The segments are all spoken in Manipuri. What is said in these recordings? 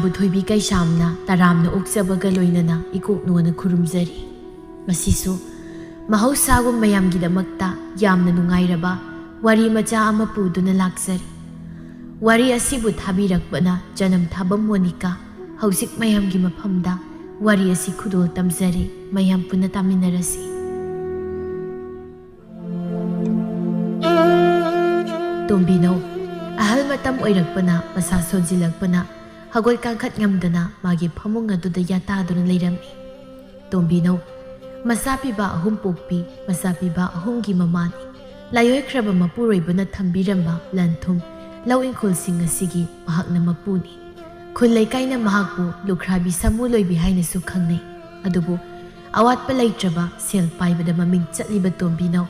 ꯁꯅꯥꯕꯨ ꯊꯣꯏꯕꯤ ꯀꯩꯁꯥꯝꯅ ꯇꯔꯥꯝꯅ ꯑꯣꯛꯆꯕꯒ ꯂꯣꯏꯅꯅ ꯏꯀꯣꯛꯅꯣꯅ ꯈꯨꯔꯨꯝꯖꯔꯤ꯫ ꯃꯁꯤꯁꯨ ꯃꯍꯧꯁꯥꯒꯨꯝ ꯃꯌꯥꯝꯒꯤꯗꯃꯛꯇ ꯌꯥꯝꯅ ꯅꯨꯡꯉꯥꯏꯔꯕ ꯋꯥꯔꯤ ꯃꯆꯥ ꯑꯃ ꯄꯨꯗꯨꯅ ꯂꯥꯛꯆꯔꯤ꯫ ꯋꯥꯔꯤ ꯑꯁꯤꯕꯨ ꯊꯥꯕꯤꯔꯛꯄꯅ ꯖꯅꯝ ꯊꯥꯕꯝ ꯃꯣꯅꯤꯀꯥ꯫ ꯍꯧꯖꯤꯛ ꯃꯌꯥꯝꯒꯤ ꯃꯐꯝꯗ ꯋꯥꯔꯤ ꯑꯁꯤ ꯈꯨꯗꯣꯜ ꯇꯝꯖꯔꯤ, ꯃꯌꯥꯝ ꯄꯨꯟꯅ ꯇꯥꯃꯤꯟꯅꯔꯁꯤ꯫ ꯇꯣꯝꯕꯤꯅꯧ ꯑꯍꯜ ꯃꯇꯝ ꯑꯣꯏꯔꯛꯄꯅ ꯃꯁꯥ ꯁꯣꯟꯖꯤꯜꯂꯛꯄꯅ ꯍꯧꯒꯠ ꯀꯥꯡꯈꯠ ꯉꯝꯗꯅ ꯃꯥꯒꯤ ꯐꯃꯨꯡ ꯑꯗꯨꯗ ꯌꯥꯇꯥꯗꯨꯅ ꯂꯩꯔꯝꯃꯤ꯫ ꯇꯣꯝꯕꯤꯅꯧ ꯃꯆꯥ ꯄꯤꯕ 3 ꯄꯣꯛꯄꯤ, ꯃꯆꯥ ꯄꯤꯕ 3ꯒꯤ ꯃꯃꯥꯅꯤ꯫ ꯂꯥꯏꯑꯣꯏꯈ꯭ꯔꯕ ꯃꯄꯨꯔꯣꯏꯕꯅ ꯊꯝꯕꯤꯔꯝꯕ ꯂꯟ ꯊꯨꯝ ꯂꯧ ꯏꯪꯈꯣꯜꯁꯤꯡ ꯑꯁꯤꯒꯤ ꯃꯍꯥꯛꯅ ꯃꯄꯨꯅꯤ꯫ ꯈꯨꯜ ꯂꯩꯀꯥꯏꯅ ꯃꯍꯥꯛꯄꯨ ꯂꯨꯈ꯭ꯔꯥꯕꯤ ꯁꯥꯃꯨ ꯂꯣꯏꯕꯤ ꯍꯥꯏꯅꯁꯨ ꯈꯪꯅꯩ꯫ ꯑꯗꯨꯕꯨ ꯑꯋꯥꯠꯄ ꯂꯩꯇ꯭ꯔꯕ ꯁꯦꯜ ꯄꯥꯏꯕꯗ ꯃꯃꯤꯡ ꯆꯠꯂꯤꯕ ꯇꯣꯝꯕꯤꯅꯧ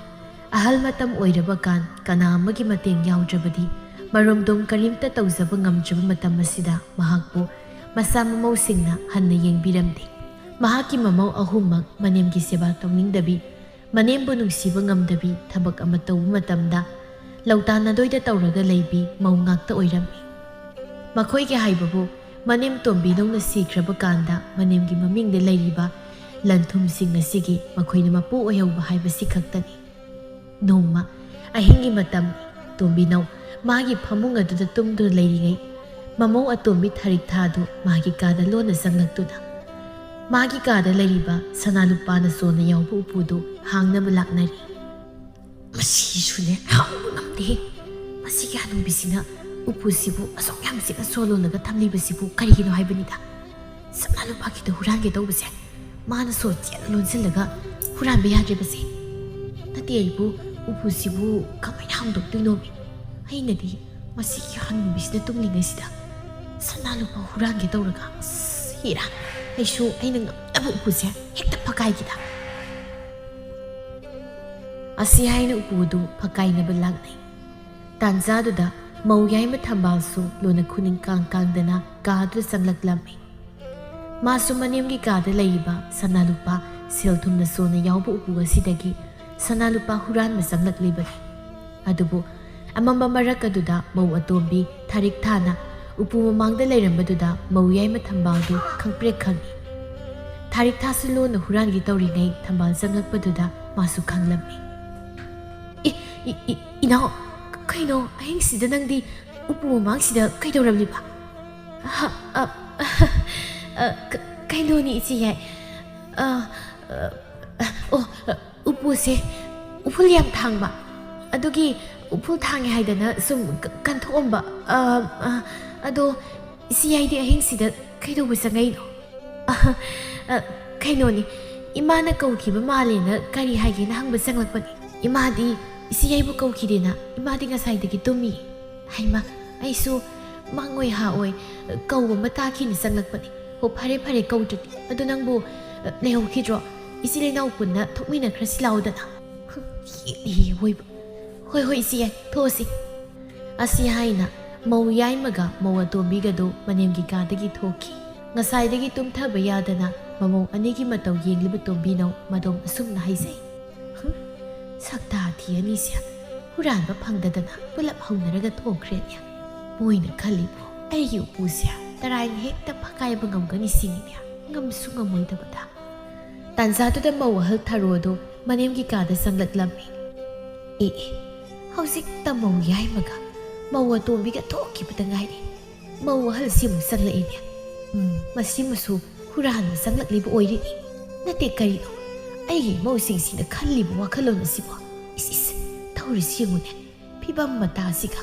ꯑꯍꯜ ꯃꯇꯝ ꯑꯣꯏꯔꯕ ꯀꯥꯟ ꯀꯅꯥ ꯑꯃꯒꯤ ꯃꯇꯦꯡ ꯌꯥꯎꯗ꯭ꯔꯕꯗꯤ ꯃꯔꯣꯝꯗꯣꯝ ꯀꯔꯤꯝꯇ ꯇꯧꯖꯕ ꯉꯝꯗ꯭ꯔꯕ ꯃꯇꯝ ꯑꯁꯤꯗ ꯃꯍꯥꯛꯄꯨ ꯃꯆꯥ ꯃꯃꯧꯁꯤꯡꯅ ꯍꯟꯅ ꯌꯦꯡꯕꯤꯔꯝꯗꯦ꯫ ꯃꯍꯥꯛꯀꯤ ꯃꯃꯧ 3ꯃꯛ ꯃꯅꯦꯝꯒꯤ ꯁꯦꯕꯥ ꯇꯧꯅꯤꯡꯗꯕꯤ, ꯃꯅꯦꯝꯕꯨ ꯅꯨꯡꯁꯤꯕ ꯉꯝꯗꯕꯤ, ꯊꯕꯛ ꯑꯃ ꯇꯧꯕ ꯃꯇꯝꯗ ꯂꯧꯇꯥꯟꯅꯗꯣꯏꯗ ꯇꯧꯔꯒ ꯂꯩꯕꯤ ꯃꯧ ꯉꯥꯛꯇ ꯑꯣꯏꯔꯝꯃꯤ꯫ ꯃꯈꯣꯏꯒꯤ ꯍꯥꯏꯕꯕꯨ ꯃꯅꯦꯝ ꯇꯣꯝꯕꯤꯅꯧꯅ ꯁꯤꯈ꯭ꯔꯕ ꯀꯥꯟꯗ ꯃꯅꯦꯝꯒꯤ ꯃꯃꯤꯡꯗ ꯂꯩꯔꯤꯕ ꯂꯟ ꯊꯨꯝꯁꯤꯡ ꯑꯁꯤꯒꯤ ꯃꯈꯣꯏꯅ ꯃꯄꯨ ꯑꯣꯏꯍꯧꯕ ꯍꯥꯏꯕꯁꯤ ꯈꯛꯇꯅꯤ꯫ ꯅꯣꯡꯃ ꯑꯍꯤꯡꯒꯤ ꯃꯇꯝꯅꯤ꯫ ꯇꯣꯝꯕꯤꯅꯧ ꯃꯥꯒꯤ ꯐꯃꯨꯡ ꯑꯗꯨꯗ ꯇꯨꯝꯗꯨꯅ ꯂꯩꯔꯤꯉꯩ ꯃꯃꯧ ꯑꯇꯣꯝꯕꯤ ꯊꯥꯔꯤꯛꯊꯥꯗꯨ ꯃꯥꯒꯤ ꯀꯥꯗ ꯂꯣꯟꯅ ꯆꯪꯂꯛꯇꯨꯅ ꯃꯥꯒꯤ ꯀꯥꯗ ꯂꯩꯔꯤꯕ ꯁꯅꯥ ꯂꯨꯄꯥꯅ ꯆꯣꯟꯅ ꯌꯥꯎꯕ ꯎꯄꯨꯗꯨ ꯍꯥꯡꯅꯕ ꯂꯥꯛꯅꯔꯤ꯫ ꯃꯁꯤꯁꯨꯅꯦ ꯍꯥꯡꯕ ꯉꯝꯗꯦ꯫ ꯃꯁꯤꯒꯤ ꯍꯅꯨꯕꯤꯁꯤꯅ ꯎꯄꯨꯁꯤꯕꯨ ꯑꯁꯨꯛ ꯌꯥꯝ ꯆꯦꯛꯅ ꯁꯣꯜꯂꯣꯜꯂꯒ ꯊꯝꯂꯤꯕꯁꯤꯕꯨ ꯀꯔꯤꯒꯤꯅꯣ ꯍꯥꯏꯕꯅꯤꯗ꯫ ꯁꯅꯥ ꯂꯨꯄꯥꯒꯤꯗ ꯍꯨꯔꯥꯟꯒꯦ ꯇꯧꯕꯁꯦ ꯃꯥꯅ ꯁꯣ ꯆꯦꯠꯅ ꯂꯣꯟꯁꯤꯜꯂꯒ ꯍꯨꯔꯥꯟꯕ ꯌꯥꯗ꯭ꯔꯤꯕꯁꯦ ꯅꯠꯇꯦ ꯑꯩꯕꯨ ꯎꯄꯨꯁꯤꯕꯨ ꯀꯃꯥꯏꯅ ꯍꯥꯡꯗꯣꯛꯇꯣꯏꯅꯣ? ꯑꯩꯅꯗꯤ ꯃꯁꯤꯒꯤ ꯍꯅꯨꯕꯤꯁꯤꯅ ꯇꯨꯝꯂꯤꯉꯩꯁꯤꯗ ꯁꯅꯥ ꯂꯨꯄꯥ ꯍꯨꯔꯥꯟꯒꯦ ꯇꯧꯔꯒ ꯍꯦꯔꯥ ꯑꯩꯅ ꯉꯝꯅꯕ ꯎꯄꯨꯁꯦ ꯍꯦꯛꯇ ꯐꯛꯀꯥꯏꯈꯤꯗ꯫ ꯑꯁꯤ ꯍꯥꯏꯅ ꯎꯄꯨꯗꯨ ꯐꯛꯀꯥꯏꯅꯕ ꯂꯥꯛꯅꯩ꯫ ꯇꯥꯟꯖꯥꯗꯨꯗ ꯃꯧ ꯌꯥꯏꯃ ꯊꯝꯕꯥꯜꯁꯨ ꯂꯣꯟꯅ ꯈꯨꯅꯤꯡ ꯀꯥꯡꯗꯅ ꯀꯥꯗꯨꯗ ꯆꯪꯂꯛꯂꯝꯃꯤ꯫ ꯃꯥꯁꯨ ꯃꯅꯦꯝꯒꯤ ꯀꯥꯗ ꯂꯩꯔꯤꯕ ꯁꯅꯥ ꯂꯨꯄꯥ ꯁꯦꯜ ꯊꯨꯝꯅ ꯆꯣꯟꯅ ꯌꯥꯎꯕ ꯎꯄꯨ ꯑꯁꯤꯗꯒꯤ ꯁꯅꯥ ꯂꯨꯄꯥ ꯍꯨꯔꯥꯟꯕ ꯆꯪꯂꯛꯂꯤꯕꯅꯤ꯫ ꯑꯗꯨꯕꯨ ꯑꯃꯝꯕ ꯃꯔꯛ ꯑꯗꯨꯗ ꯃꯧ ꯑꯇꯣꯝꯕꯤ ꯊꯥꯔꯤꯛꯊꯥꯅ ꯎꯄꯨ ꯃꯃꯥꯡꯗ ꯂꯩꯔꯝꯕꯗꯨꯗ ꯃꯧ ꯌꯥꯏꯃ ꯊꯝꯕꯥꯜꯗꯨ ꯈꯪꯄ꯭ꯔꯦꯛ ꯈꯪꯏ꯫ ꯊꯥꯔꯤꯛꯊꯥꯁꯨ ꯂꯣꯟꯅ ꯍꯨꯔꯥꯟꯒꯦ ꯇꯧꯔꯤꯉꯩ ꯊꯝꯕꯥꯜ ꯆꯪꯂꯛꯄꯗꯨꯗ ꯃꯥꯁꯨ ꯈꯪꯂꯝꯃꯤ꯫ ꯏꯅꯥꯎ ꯀꯩꯅꯣ ꯑꯍꯤꯡꯁꯤꯗ ꯅꯪꯗꯤ ꯎꯄꯨ ꯃꯃꯥꯡꯁꯤꯗ ꯀꯩꯗꯧꯔꯝꯂꯤꯕ? ꯀꯩꯅꯣꯅꯤ ꯏꯆꯦ ꯌꯥꯏ, ꯎꯄꯨꯁꯦ ꯎꯐꯨꯜ ꯌꯥꯝ ꯊꯥꯡꯕ ꯑꯗꯨꯒꯤ ꯎꯐꯨꯜ ꯊꯥꯡꯉꯦ ꯍꯥꯏꯗꯅ ꯁꯨꯝ ꯀꯟꯊꯣꯛꯑꯝꯕ ꯑꯗꯣ ꯏꯆꯦ ꯌꯥꯏꯗꯤ ꯑꯍꯤꯡꯁꯤꯗ ꯀꯩꯗꯧꯕ ꯆꯪꯉꯛꯏꯅꯣ? ꯀꯩꯅꯣꯅꯤ ꯏꯃꯥꯅ ꯀꯧꯈꯤꯕ ꯃꯥꯜꯂꯦꯅ ꯀꯔꯤ ꯍꯥꯏꯒꯦꯅ ꯍꯪꯕ ꯆꯪꯂꯛꯄꯅꯤ꯫ ꯏꯃꯥꯗꯤ ꯏꯆꯦ ꯌꯥꯏꯕꯨ ꯀꯧꯈꯤꯗꯦꯅ ꯏꯃꯥꯗꯤ ꯉꯁꯥꯏꯗꯒꯤ ꯇꯨꯝꯃꯤ꯫ ꯍꯩꯃ ꯑꯩꯁꯨ ꯃꯪꯑꯣꯏ ꯍꯥꯑꯣꯏ ꯀꯧꯕ ꯑꯃ ꯇꯥꯈꯤꯅ ꯆꯪꯂꯛꯄꯅꯤ꯫ ꯍꯣ ꯐꯔꯦ ꯐꯔꯦ ꯀꯧꯗ꯭ꯔꯗꯤ ꯑꯗꯨ ꯅꯪꯕꯨ ꯂꯩꯍꯧꯈꯤꯗ꯭ꯔꯣ? ꯏꯆꯦ ꯂꯩꯅꯥꯎ ꯄꯨꯟꯅ ꯊꯣꯛꯃꯤꯟꯅꯈ꯭ꯔꯁꯤ ꯂꯥꯎꯗꯅ꯫ ꯍꯣꯏꯕ ꯍꯣꯏ ꯏꯆꯦ ꯌꯥꯏ ꯊꯣꯛꯑꯁꯤ꯫ ꯑꯁꯤ ꯍꯥꯏꯅ ꯃꯧ ꯌꯥꯏꯃꯒ ꯃꯧ ꯑꯇꯣꯝꯕꯤꯒꯗꯨ ꯃꯅꯦꯝꯒꯤ ꯀꯥꯗꯒꯤ ꯊꯣꯛꯈꯤ꯫ ꯉꯁꯥꯏꯗꯒꯤ ꯇꯨꯝꯊꯕ ꯌꯥꯗꯅ ꯃꯃꯧ ꯑꯅꯤꯒꯤ ꯃꯇꯧ ꯌꯦꯡꯂꯤꯕ ꯇꯣꯝꯕꯤꯅꯧ ꯃꯗꯣꯝ ꯑꯁꯨꯝꯅ ꯍꯥꯏꯖꯩ꯫ ꯁꯛꯇꯥ ꯊꯤ ꯑꯅꯤꯁꯦ ꯍꯨꯔꯥꯟꯕ ꯐꯪꯗꯗꯅ ꯄꯨꯂꯞ ꯍꯧꯅꯔꯒ ꯊꯣꯛꯈ꯭ꯔꯦꯅꯦ꯫ ꯃꯣꯏꯅ ꯈꯜꯂꯤꯕꯣ ꯑꯩꯒꯤ ꯎꯄꯨꯁꯦ ꯇꯔꯥꯏꯅ ꯍꯦꯛꯇ ꯐꯛꯀꯥꯏꯕ ꯉꯝꯒꯅꯤ ꯁꯤꯅꯤꯅꯦ꯫ ꯉꯝꯁꯨ ꯉꯝꯃꯣꯏꯗꯕꯗ꯫ ꯇꯥꯟꯖꯥꯗꯨꯗ ꯃꯧ ꯑꯍꯜ ꯊꯥꯔꯣꯗꯨ ꯃꯅꯦꯝꯒꯤ ꯀꯥꯗ ꯆꯪꯂꯛꯂꯝꯃꯤ꯫ ꯍꯧꯖꯤꯛꯇ ꯃꯧ ꯌꯥꯏꯃꯒ ꯃꯧ ꯑꯇꯣꯝꯕꯤꯒ ꯊꯣꯛꯈꯤꯕꯗ ꯉꯥꯏꯔꯤ ꯃꯧ ꯑꯍꯜꯁꯤ ꯑꯃꯨꯛ ꯆꯪꯂꯛꯏꯅꯦ꯫ ꯃꯁꯤꯃꯁꯨ ꯍꯨꯔꯥꯟꯕ ꯆꯪꯂꯛꯂꯤꯕ ꯑꯣꯏꯔꯤꯅꯤ꯫ ꯅꯠꯇꯦ ꯀꯔꯤꯅꯣ ꯑꯩꯒꯤ ꯏꯃꯧꯁꯤꯡꯁꯤꯅ ꯈꯜꯂꯤꯕ ꯋꯥꯈꯜꯂꯣꯟ ꯑꯁꯤꯕꯣ? ꯏꯁ ꯇꯧꯔꯤꯁꯤ ꯌꯦꯡꯉꯨꯅꯦ ꯐꯤꯕꯝ ꯃꯇꯥꯁꯤꯒ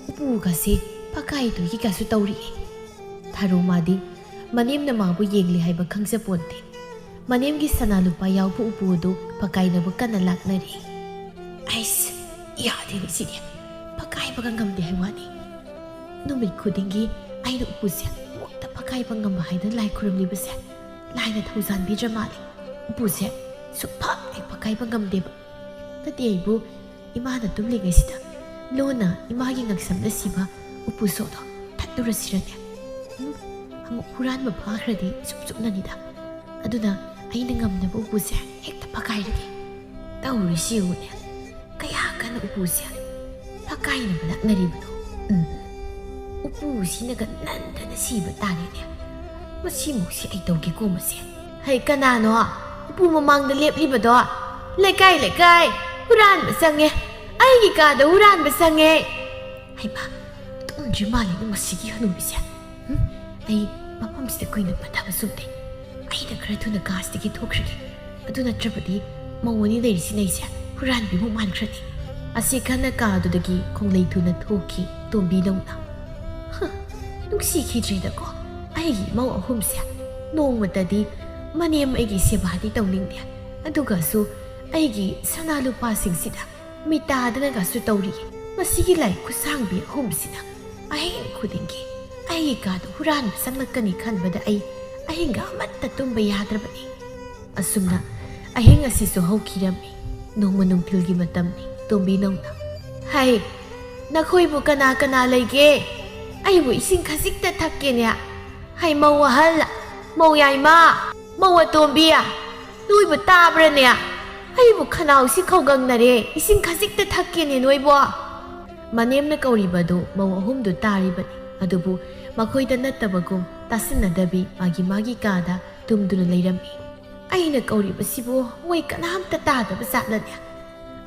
ꯎꯄꯨꯒꯁꯦ ꯐꯛꯀꯥꯏꯗꯣꯏꯒꯤꯒꯁꯨ ꯇꯧꯔꯤꯌꯦ꯫ ꯊꯥꯔꯣ ꯃꯥꯗꯤ ꯃꯅꯦꯝꯅ ꯃꯥꯕꯨ ꯌꯦꯡꯂꯤ ꯍꯥꯏꯕ ꯈꯪꯖꯄꯣꯟꯇꯦ꯫ ꯃꯅꯦꯝꯒꯤ ꯁꯅꯥ ꯂꯨꯄꯥ ꯌꯥꯎꯕ ꯎꯄꯨ ꯑꯗꯨ ꯐꯛꯀꯥꯏꯅꯕ ꯀꯟꯅ ꯂꯥꯛꯅꯔꯤ꯫ ꯑꯩꯁ ꯌꯥꯗꯦꯅꯦ ꯁꯤꯗꯤ ꯐꯛꯀꯥꯏꯕꯒ ꯉꯝꯗꯦ ꯍꯥꯏ ꯋꯥꯅꯤ꯫ ꯅꯨꯃꯤꯠ ꯈꯨꯗꯤꯡꯒꯤ ꯑꯩꯅ ꯎꯄꯨꯁꯦ ꯑꯃꯨꯛꯇ ꯐꯛꯀꯥꯏꯕ ꯉꯝꯕ ꯍꯥꯏꯗꯅ ꯂꯥꯏ ꯈꯨꯔꯨꯝꯂꯤꯕꯁꯦ ꯂꯥꯏꯅ ꯊꯧꯖꯥꯟꯕꯤꯗ꯭ꯔ ꯃꯥꯜꯂꯤ꯫ ꯎꯄꯨꯁꯦ ꯁꯨꯛꯐꯛ ꯍꯦꯛ ꯐꯛꯀꯥꯏꯕ ꯉꯝꯗꯦꯕ꯫ ꯅꯠꯇꯦ ꯑꯩꯕꯨ ꯏꯃꯥꯅ ꯇꯨꯝꯂꯤꯉꯩꯁꯤꯗ ꯂꯣꯟꯅ ꯏꯃꯥꯒꯤ ꯉꯛꯁꯝꯗ ꯁꯤꯕ ꯎꯄꯨ ꯁꯣꯗꯣ ꯊꯠꯂꯨꯔꯁꯤꯔꯅꯦ? ꯑꯃꯨꯛ ꯍꯨꯔꯥꯟꯕ ꯐꯥꯈ꯭ꯔꯗꯤ ꯆꯨꯞꯅꯅꯤꯗ꯫ ꯑꯗꯨꯅ ꯑꯩꯅ ꯉꯝꯅꯕ ꯎꯄꯨꯁꯦ ꯍꯦꯛꯇ ꯐꯛꯀꯥꯏꯔꯒꯦ꯫ ꯇꯧꯔꯤꯁꯤ ꯌꯦꯡꯉꯨꯅꯦ ꯀꯌꯥ ꯀꯟꯅ ꯎꯄꯨꯁꯦ ꯐꯛꯀꯥꯏꯅꯕ ꯂꯥꯛꯅꯔꯤꯕꯅꯣ? ꯎꯄꯨꯁꯤꯅꯒ ꯅꯟꯗꯅ ꯁꯤꯕ ꯇꯥꯔꯦꯅꯦ꯫ ꯃꯁꯤꯃꯨꯛꯁꯤ ꯑꯩ ꯇꯧꯒꯦꯀꯣ ꯃꯁꯦ ꯍꯩ ꯀꯅꯥꯅꯣ ꯎꯄꯨ ꯃꯃꯥꯡꯗ ꯂꯦꯞꯂꯤꯕꯗꯣ ꯂꯩꯀꯥꯏ ꯍꯨꯔꯥꯟꯕ ꯆꯪꯉꯦ ꯑꯩꯒꯤ ꯀꯥꯗ ꯍꯨꯔꯥꯟꯕ ꯆꯪꯉꯦ ꯍꯩꯃꯥ ꯇꯨꯝꯗ꯭ꯔꯤ ꯃꯥꯜꯂꯤꯅ ꯃꯁꯤꯒꯤ ꯍꯅꯨꯕꯤꯁꯦ ꯑꯩ ꯃꯐꯝꯁꯤꯗ ꯀꯨꯏꯅ ꯄꯟꯊꯕ ꯆꯨꯝꯗꯦ ꯑꯩꯅ ꯈꯔ ꯊꯨꯅ ꯀꯥꯁꯤꯗꯒꯤ ꯊꯣꯛꯈ꯭ꯔꯒꯦ ꯑꯗꯨ ꯅꯠꯇ꯭ꯔꯕꯗꯤ ꯃꯧ ꯑꯅꯤ ꯂꯩꯔꯤꯁꯤꯅ ꯑꯩꯁꯦ ꯍꯨꯔꯥꯟꯕꯤꯃꯨꯛ ꯃꯥꯟꯈ꯭ꯔꯅꯤ ꯑꯁꯤ ꯈꯟꯅ ꯀꯥꯗꯨꯗꯒꯤ ꯈꯣꯡꯂꯩ ꯊꯨꯅ ꯊꯣꯛꯈꯤ ꯇꯣꯝꯕꯤꯅꯧꯅ ꯅꯨꯡꯁꯤꯈꯤꯗ꯭ꯔꯦꯗꯀꯣ ꯑꯩꯒꯤ ꯏꯃꯧ ꯑꯍꯨꯝꯁꯦ ꯅꯣꯡꯃꯇꯗꯤ ꯃꯅꯦꯝ ꯑꯩꯒꯤ ꯁꯦꯕꯥꯗꯤ ꯇꯧꯅꯤꯡꯗꯦ ꯑꯗꯨꯒꯁꯨ ꯑꯩꯒꯤ ꯁꯅꯥ ꯂꯨꯄꯥꯁꯤꯡꯁꯤꯗ ꯃꯤꯇꯥꯗꯅꯒꯁꯨ ꯇꯧꯔꯤꯌꯦ ꯃꯁꯤꯒꯤ ꯂꯥꯏ ꯈꯨꯠꯁꯥꯡꯕꯤ ꯑꯍꯨꯝꯁꯤꯅ ꯑꯍꯤꯡ ꯈꯨꯗꯤꯡꯒꯤ ꯑꯩꯒꯤ ꯀꯥꯗ ꯍꯨꯔꯥꯟꯕ ꯆꯪꯂꯛꯀꯅꯤ ꯈꯟꯕꯗ ꯑꯩ ꯑꯍꯤꯡꯒ ꯑꯃꯠꯇ ꯇꯨꯝꯕ ꯌꯥꯗ꯭ꯔꯕꯅꯤ ꯑꯁꯨꯝꯅ ꯑꯍꯤꯡ ꯑꯁꯤꯁꯨ ꯍꯧꯈꯤꯔꯝꯃꯤ ꯅꯣꯡꯃ ꯅꯨꯡꯊꯤꯜꯒꯤ ꯃꯇꯝꯅꯤ ꯇꯣꯝꯕꯤꯅꯧꯅ ꯍꯩ ꯅꯈꯣꯏꯕꯨ ꯀꯅꯥꯀꯅꯥ ꯂꯩꯒꯦ ꯑꯩꯕꯨ ꯏꯁꯤꯡ ꯈꯖꯤꯛꯇ ꯊꯛꯀꯦꯅꯦ ꯍꯩ ꯃꯧ ꯑꯍꯜ ꯃꯧ ꯌꯥꯏꯃ ꯃꯧ ꯑꯇꯣꯝꯕꯤ ꯅꯣꯏꯕꯨ ꯇꯥꯕ꯭ꯔꯅꯦ ꯑꯩꯕꯨ ꯈꯅꯥꯎꯁꯤ ꯈꯧꯒꯪꯅꯔꯦ ꯏꯁꯤꯡ ꯈꯖꯤꯛꯇ ꯊꯛꯀꯦꯅꯦ ꯅꯣꯏꯕꯨ ꯃꯅꯦꯝꯅ ꯀꯧꯔꯤꯕꯗꯨ ꯃꯧ ꯑꯍꯨꯝꯗꯨ ꯇꯥꯔꯤꯕꯅꯤ ꯑꯗꯨꯕꯨ ꯃꯈꯣꯏꯗ ꯅꯠꯇꯕꯒꯨꯝ ꯇꯥꯁꯤꯟꯅꯗꯕꯤ ꯃꯥꯒꯤ ꯀꯥꯗ ꯇꯨꯝꯗꯨꯅ ꯂꯩꯔꯝꯃꯤ ꯑꯩꯅ ꯀꯧꯔꯤꯕꯁꯤꯕꯨ ꯃꯣꯏ ꯀꯅꯥꯝꯇ ꯇꯥꯗꯕ ꯖꯥꯠꯂꯅꯦ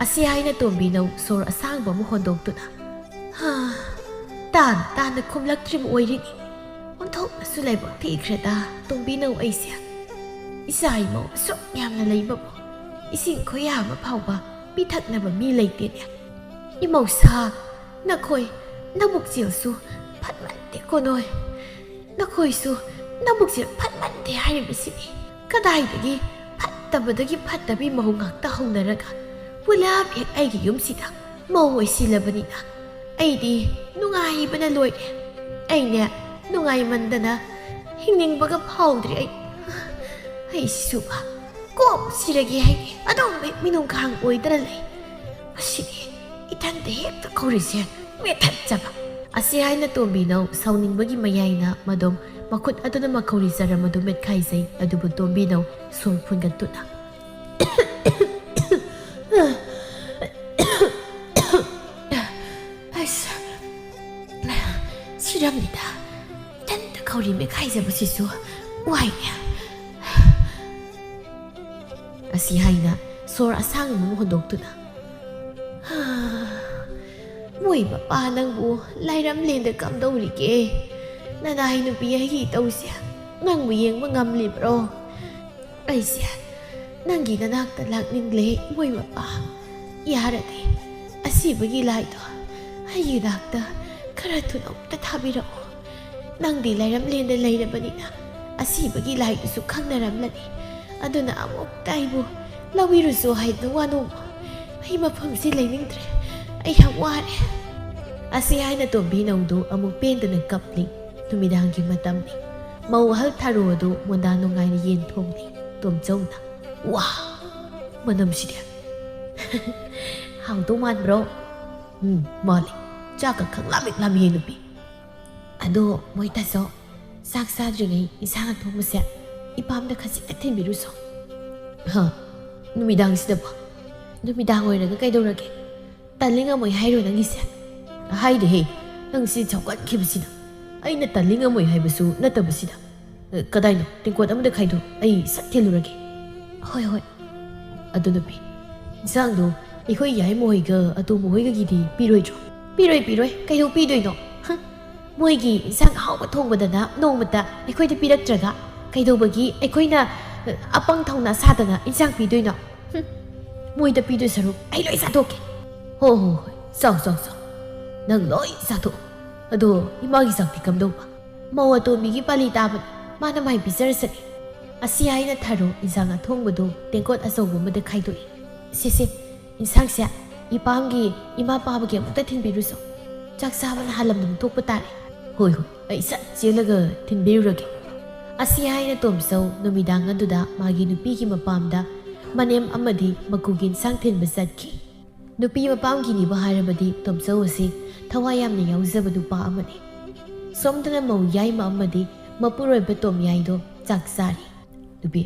ꯑꯁꯤ ꯍꯥꯏꯅ ꯇꯣꯝꯕꯤꯅꯧ ꯁꯣꯔ ꯑꯁꯥꯡꯕ ꯑꯃ ꯍꯣꯟꯗꯣꯛꯇꯨꯅ ꯇꯥꯅ ꯈꯨꯝꯂꯛꯇ꯭ꯔꯤꯕ ꯑꯣꯏꯔꯤꯅꯤ ꯑꯣꯟꯊꯣꯛꯅꯁꯨ ꯂꯥꯏꯕꯛ ꯊꯤꯈ꯭ꯔꯦꯗ ꯇꯣꯝꯕꯤꯅꯧ ꯑꯩꯁꯦ ꯏꯆꯥ ꯏꯃꯧ ꯑꯁꯨꯛ ꯌꯥꯝꯅ ꯂꯩꯕꯕꯨ ꯏꯁꯤꯡ ꯈꯨꯌꯥ ꯑꯃ ꯐꯥꯎꯕ ꯄꯤꯊꯛꯅꯕ ꯃꯤ ꯂꯩꯇꯦꯅꯦ ꯏꯃꯧꯁꯥ ꯅꯈꯣꯏ ꯅꯕꯨꯛꯆꯦꯜꯁꯨ ꯐꯠꯃꯟꯗꯦꯀꯣ ꯅꯈꯣꯏꯁꯨ ꯅꯕꯨꯛꯆꯦꯜ ꯐꯠꯃꯟꯗꯦ ꯍꯥꯏꯔꯤꯕꯁꯤꯅꯤ ꯀꯗꯥꯏꯗꯒꯤ ꯐꯠꯇꯕꯗꯒꯤ ꯐꯠꯇꯕꯤ ꯃꯧ ꯉꯥꯛꯇ ꯍꯧꯅꯔꯒ ꯄꯨꯂꯞ ꯍꯦꯛ ꯑꯩꯒꯤ ꯌꯨꯝꯁꯤꯗ ꯃꯧ ꯑꯣꯏꯁꯤꯜꯂꯕꯅꯤꯅ ꯑꯩꯗꯤ ꯅꯨꯡꯉꯥꯏꯕꯅ ꯂꯣꯏꯔꯦ ꯑꯩꯅꯦ ꯅꯨꯡꯉꯥꯏꯃꯟꯗꯅ ꯍꯤꯡꯅꯤꯡꯕꯒ ꯐꯥꯎꯗ꯭ꯔꯤ ꯑꯩꯁꯤꯁꯨꯕ ꯀꯣꯛ ꯁꯤꯔꯒꯦ ꯍꯥꯏꯗꯤ ꯑꯗꯨꯝ ꯃꯤꯅꯨꯡꯈꯥꯡ ꯑꯣꯏꯗꯅ ꯂꯩ ꯃꯁꯤꯗꯤ ꯏꯊꯟꯇ ꯍꯦꯛꯇ ꯀꯧꯔꯤꯁꯦ ꯃꯦꯊꯠꯆꯕ ꯑꯁꯤ ꯍꯥꯏꯅ ꯇꯣꯝꯕꯤꯅꯧ ꯁꯥꯎꯅꯤꯡꯕꯒꯤ ꯃꯌꯥꯏꯅ ꯃꯗꯨꯝ ꯃꯈꯨꯠ ꯑꯗꯨꯅ ꯃꯈꯧꯔꯤ ꯆꯔꯝ ꯑꯗꯨ ꯃꯦꯠꯈꯥꯏꯖꯩ ꯑꯗꯨꯕꯨ ꯇꯣꯝꯕꯤꯅꯧ ꯁꯣꯔ ꯐꯨꯟꯒꯠꯇꯨꯅ ꯑꯁ ꯁꯤꯔꯝꯅꯤꯗ ꯏꯊꯟꯇ ꯈꯧꯔꯤ ꯃꯦꯠꯈꯥꯏꯖꯕꯁꯤꯁꯨ ꯋꯥꯏꯅꯦ ꯑꯁꯤ ꯍꯥꯏꯅ ꯁꯣꯔ ꯑꯁꯥꯡꯕ ꯑꯃ ꯍꯣꯟꯗꯣꯛꯇꯨꯅ ꯃꯣꯏ ꯃꯄꯥ ꯅꯪꯕꯨ ꯂꯥꯏꯔꯝꯂꯦꯟꯗ ꯀꯝꯗꯧꯔꯤꯒꯦ ꯅꯅꯥꯏ ꯅꯨꯄꯤ ꯑꯩꯒꯤ ꯏꯇꯧꯁꯦ ꯅꯪꯕꯨ ꯌꯦꯡꯕ ꯉꯝꯂꯤꯕ꯭ꯔꯣ ꯑꯩꯁꯦ ꯅꯪꯒꯤ ꯅꯅꯥꯛꯇ ꯂꯥꯛꯅꯤꯡꯂꯦ ꯃꯣꯏ ꯃꯄꯥ ꯌꯥꯔꯗꯤ ꯑꯁꯤꯕꯒꯤ ꯂꯥꯏꯗꯣ ꯑꯩꯒꯤ ꯅꯥꯛꯇ ꯈꯔ ꯊꯨꯅ ꯑꯃꯨꯛꯇ ꯊꯥꯕꯤꯔꯛꯑꯣ ꯅꯪꯗꯤ ꯂꯥꯏꯔꯝꯂꯦꯟꯗ ꯂꯩꯔꯕꯅꯤꯅ ꯑꯁꯤꯕꯒꯤ ꯂꯥꯏꯗꯨꯁꯨ ꯈꯪꯅꯔꯝꯂꯅꯤ ꯑꯗꯨꯅ ꯑꯃꯨꯛꯇ ꯑꯩꯕు ꯂꯧꯕꯤꯔꯨꯁꯨ ꯍꯥꯏꯗꯅ ꯋꯥꯅꯣꯝꯕ ꯑꯩ ꯃꯐꯝꯁꯤ ꯂꯩꯅꯤꯡꯗ꯭ꯔꯦ ꯑꯩ ꯌꯥꯝ ꯋꯥꯔꯦ ꯑꯁꯤ ꯍꯥꯏꯅ ꯇꯣꯝꯕꯤꯅꯧꯗꯨ ꯑꯃꯨꯛ ꯄꯦꯟꯗꯅ ꯀꯞꯂꯤ ꯅꯨꯃꯤꯗꯥꯡꯒꯤ ꯃꯇꯝꯅꯤ ꯃꯧ ꯑꯍꯜ ꯊꯥꯔꯣ ꯑꯗꯨ ꯃꯣꯟꯗꯥ ꯅꯨꯡꯉꯥꯏꯅ ꯌꯦꯟ ꯊꯣꯡꯂꯤ ꯇꯣꯝꯆꯧꯅ ꯋꯥ ꯃꯅꯝꯁꯤꯗꯤ ꯍꯥꯎꯗꯧ ꯃꯥꯟꯕ꯭ꯔꯣ ꯃꯥꯜꯂꯤ ꯆꯥꯛꯀ ꯈꯪꯂꯥꯝꯃꯤꯛ ꯂꯥꯝꯃꯤ ꯅꯨꯄꯤ ꯑꯗꯣ ꯃꯣꯏ ꯇꯥꯆꯧ ꯆꯥꯛ ꯆꯥꯗ꯭ꯔꯤꯉꯩ ꯏꯟꯁꯥꯡ ꯊꯣꯡꯕꯁꯦ ꯏꯄꯥꯝꯗ ꯈꯖꯤꯛꯇ ꯊꯤꯟꯕꯤꯔꯨꯁꯣ ꯅꯨꯃꯤꯗꯥꯡꯁꯤꯗꯕꯣ ꯅꯨꯃꯤꯗꯥꯡ ꯑꯣꯏꯔꯒ ꯀꯩꯗꯧꯔꯒꯦ ꯇꯜꯂꯤꯉꯝꯃꯣꯏ ꯍꯥꯏꯔꯣ ꯅꯪꯒꯤꯁꯦ ꯍꯥꯏꯗꯦꯍꯦ ꯅꯪꯁꯤ ꯆꯥꯎꯒꯠꯈꯤꯕꯁꯤꯅ ꯑꯩꯅ ꯇꯜꯂꯤꯉꯝꯃꯣꯏ ꯍꯥꯏꯕꯁꯨ ꯅꯠꯇꯕꯁꯤꯗ ꯀꯗꯥꯏꯅꯣ ꯇꯦꯡꯀꯣꯠ ꯑꯃꯗ ꯈꯥꯏꯗꯣ ꯑꯩ ꯁꯠ ꯊꯤꯜꯂꯨꯔꯒꯦ ꯍꯣꯏ ꯑꯗꯨ ꯅꯨꯄꯤ ꯏꯟꯁꯥꯡꯗꯣ ꯑꯩꯈꯣꯏ ꯌꯥꯏꯃꯍꯣꯏꯒ ꯑꯇꯣꯝꯕꯍꯣꯏꯒꯒꯤꯗꯤ ꯄꯤꯔꯣꯏꯗ꯭ꯔꯣ ꯄꯤꯔꯣꯏ ꯀꯩꯗꯧ ꯄꯤꯗꯣꯏꯅꯣ ꯃꯣꯏꯒꯤ ꯏꯟꯁꯥꯡ ꯑꯍꯥꯎꯕ ꯊꯣꯡꯕꯗꯅ ꯅꯣꯡꯃꯇ ꯑꯩꯈꯣꯏꯗ ꯄꯤꯔꯛꯇ꯭ꯔꯒ ꯀꯩꯗꯧꯕꯒꯤ ꯑꯩꯈꯣꯏꯅ ꯑꯄꯪ ꯊꯧꯅꯥ ꯁꯥꯗꯅ ꯏꯟꯁꯥꯡ ꯄꯤꯗꯣꯏꯅꯣ ꯃꯣꯏꯗ ꯄꯤꯗꯣꯏ ꯁꯔꯨꯛ ꯑꯩ ꯂꯣꯏ ꯆꯥꯊꯣꯛꯀꯦ ꯍꯣꯏ ꯆꯥꯎ ꯅꯪ ꯂꯣꯏ ꯆꯥꯊꯣꯛ ꯑꯗꯣ ꯏꯃꯥꯒꯤ ꯆꯥꯛꯇꯤ ꯀꯝꯗꯧꯕ ꯃꯧ ꯑꯇꯣꯝꯕꯤꯒꯤ ꯄꯥꯂꯤ ꯇꯥꯕꯅꯤ ꯃꯥꯅ ꯃꯥꯏ ꯄꯤꯖꯔꯁꯅꯤ ꯑꯁꯤ ꯍꯥꯏꯅ ꯊꯥꯔꯣ ꯏꯟꯁꯥꯡ ꯑꯊꯣꯡꯕꯗꯨ ꯇꯦꯡꯀꯣꯠ ꯑꯆꯧꯕ ꯑꯃꯗ ꯈꯥꯏꯗꯣꯛꯏ ꯁꯤꯁꯦ ꯏꯟꯁꯥꯡꯁꯦ ꯏꯄꯥꯝꯒꯤ ꯏꯃꯥ ꯄꯥꯕꯒꯤ ꯑꯃꯨꯛꯇ ꯊꯤꯟꯕꯤꯔꯨꯁꯣ ꯆꯥꯛ ꯆꯥꯕꯅ ꯍꯥꯜꯂꯝꯗꯅ ꯊꯣꯛꯄ ꯇꯥꯔꯦ ꯍꯣꯏ ꯑꯩ ꯁꯠ ꯆꯦꯜꯂꯒ ꯊꯤꯟꯕꯤꯔꯨꯔꯒꯦ ꯑꯁꯤ ꯍꯥꯏꯅ ꯇꯣꯝꯆꯧ ꯅꯨꯃꯤꯗꯥꯡ ꯑꯗꯨꯗ ꯃꯥꯒꯤ ꯅꯨꯄꯤꯒꯤ ꯃꯄꯥꯝꯗ ꯃꯅꯦꯝ ꯑꯃꯗꯤ ꯃꯀꯨꯒꯤ ꯏꯟꯁꯥꯡ ꯊꯤꯟꯕ ꯆꯠꯈꯤ ꯅꯨꯄꯤ ꯃꯄꯥꯝꯒꯤꯅꯤꯕ ꯍꯥꯏꯔꯕꯗꯤ ꯇꯣꯝꯆꯧ ꯑꯁꯤ ꯊꯋꯥꯏ ꯌꯥꯝꯅ ꯌꯥꯎꯖꯕ ꯅꯨꯄꯥ ꯑꯃꯅꯤ ꯁꯣꯝꯗꯅ ꯃꯧ ꯌꯥꯏꯃ ꯑꯃꯗꯤ ꯃꯄꯨꯔꯣꯏꯕ ꯇꯣꯝꯌꯥꯏꯗꯣ ꯆꯥꯛ ꯆꯥꯔꯤ ꯅꯨꯄꯤ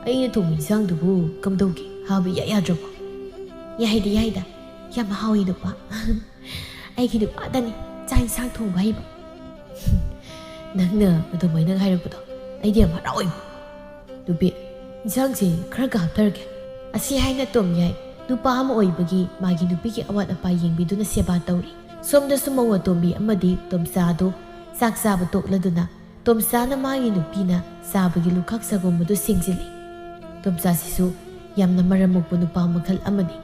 ꯑꯩꯅ ꯊꯣꯡꯕ ꯏꯟꯁꯥꯡꯗꯨꯕꯨ ꯀꯝꯗꯧꯒꯦ ꯍꯥꯎꯕ ꯌꯥꯗ꯭ꯔꯕꯣ ꯌꯥꯏꯗ ꯌꯥꯝ ꯍꯥꯎꯏ ꯅꯨꯄꯥ ꯑꯩꯒꯤ ꯅꯨꯄꯥꯗꯅꯤ ꯆꯥꯛ ꯏꯟꯁꯥꯡ ꯊꯣꯡꯕ ꯍꯩꯕ ꯅꯪꯅ ꯑꯗꯨꯃꯥꯏꯅ ꯍꯥꯏꯔꯛꯄꯗꯣ ꯑꯩꯗꯤ ꯌꯥꯝ ꯍꯔꯥꯎꯏ ꯅꯨꯄꯤ ꯏꯟꯁꯥꯡꯁꯦ ꯈꯔꯒ ꯍꯥꯞꯊꯔꯒꯦ ꯑꯁꯤ ꯍꯥꯏꯅ ꯇꯣꯝ ꯌꯥꯏ ꯅꯨꯄꯥ ꯑꯃ ꯑꯣꯏꯕꯒꯤ ꯃꯥꯒꯤ ꯅꯨꯄꯤꯒꯤ ꯑꯋꯥꯠ ꯑꯄꯥ ꯌꯦꯡꯕꯤꯗꯨꯅ ꯁꯦꯕꯥ ꯇꯧꯔꯤ ꯁꯣꯝꯗꯁꯨ ꯃꯧ ꯑꯇꯣꯝꯕꯤ ꯑꯃꯗꯤ ꯇꯣꯝꯆꯥꯗꯨ ꯆꯥꯛ ꯆꯥꯕ ꯇꯣꯛꯂꯗꯨꯅ ꯇꯣꯝꯆꯥꯅ ꯃꯥꯒꯤ ꯅꯨꯄꯤꯅ ꯆꯥꯕꯒꯤ ꯂꯨꯈꯥꯛ ꯁꯥꯒꯣꯝꯕꯗꯨ ꯁꯦꯡꯖꯤꯜꯂꯤ ꯇꯣꯝꯆꯥꯁꯤꯁꯨ ꯌꯥꯝꯅ ꯃꯔꯝ ꯃꯣꯛꯄ ꯅꯨꯄꯥ ꯃꯈꯜ ꯑꯃꯅꯤ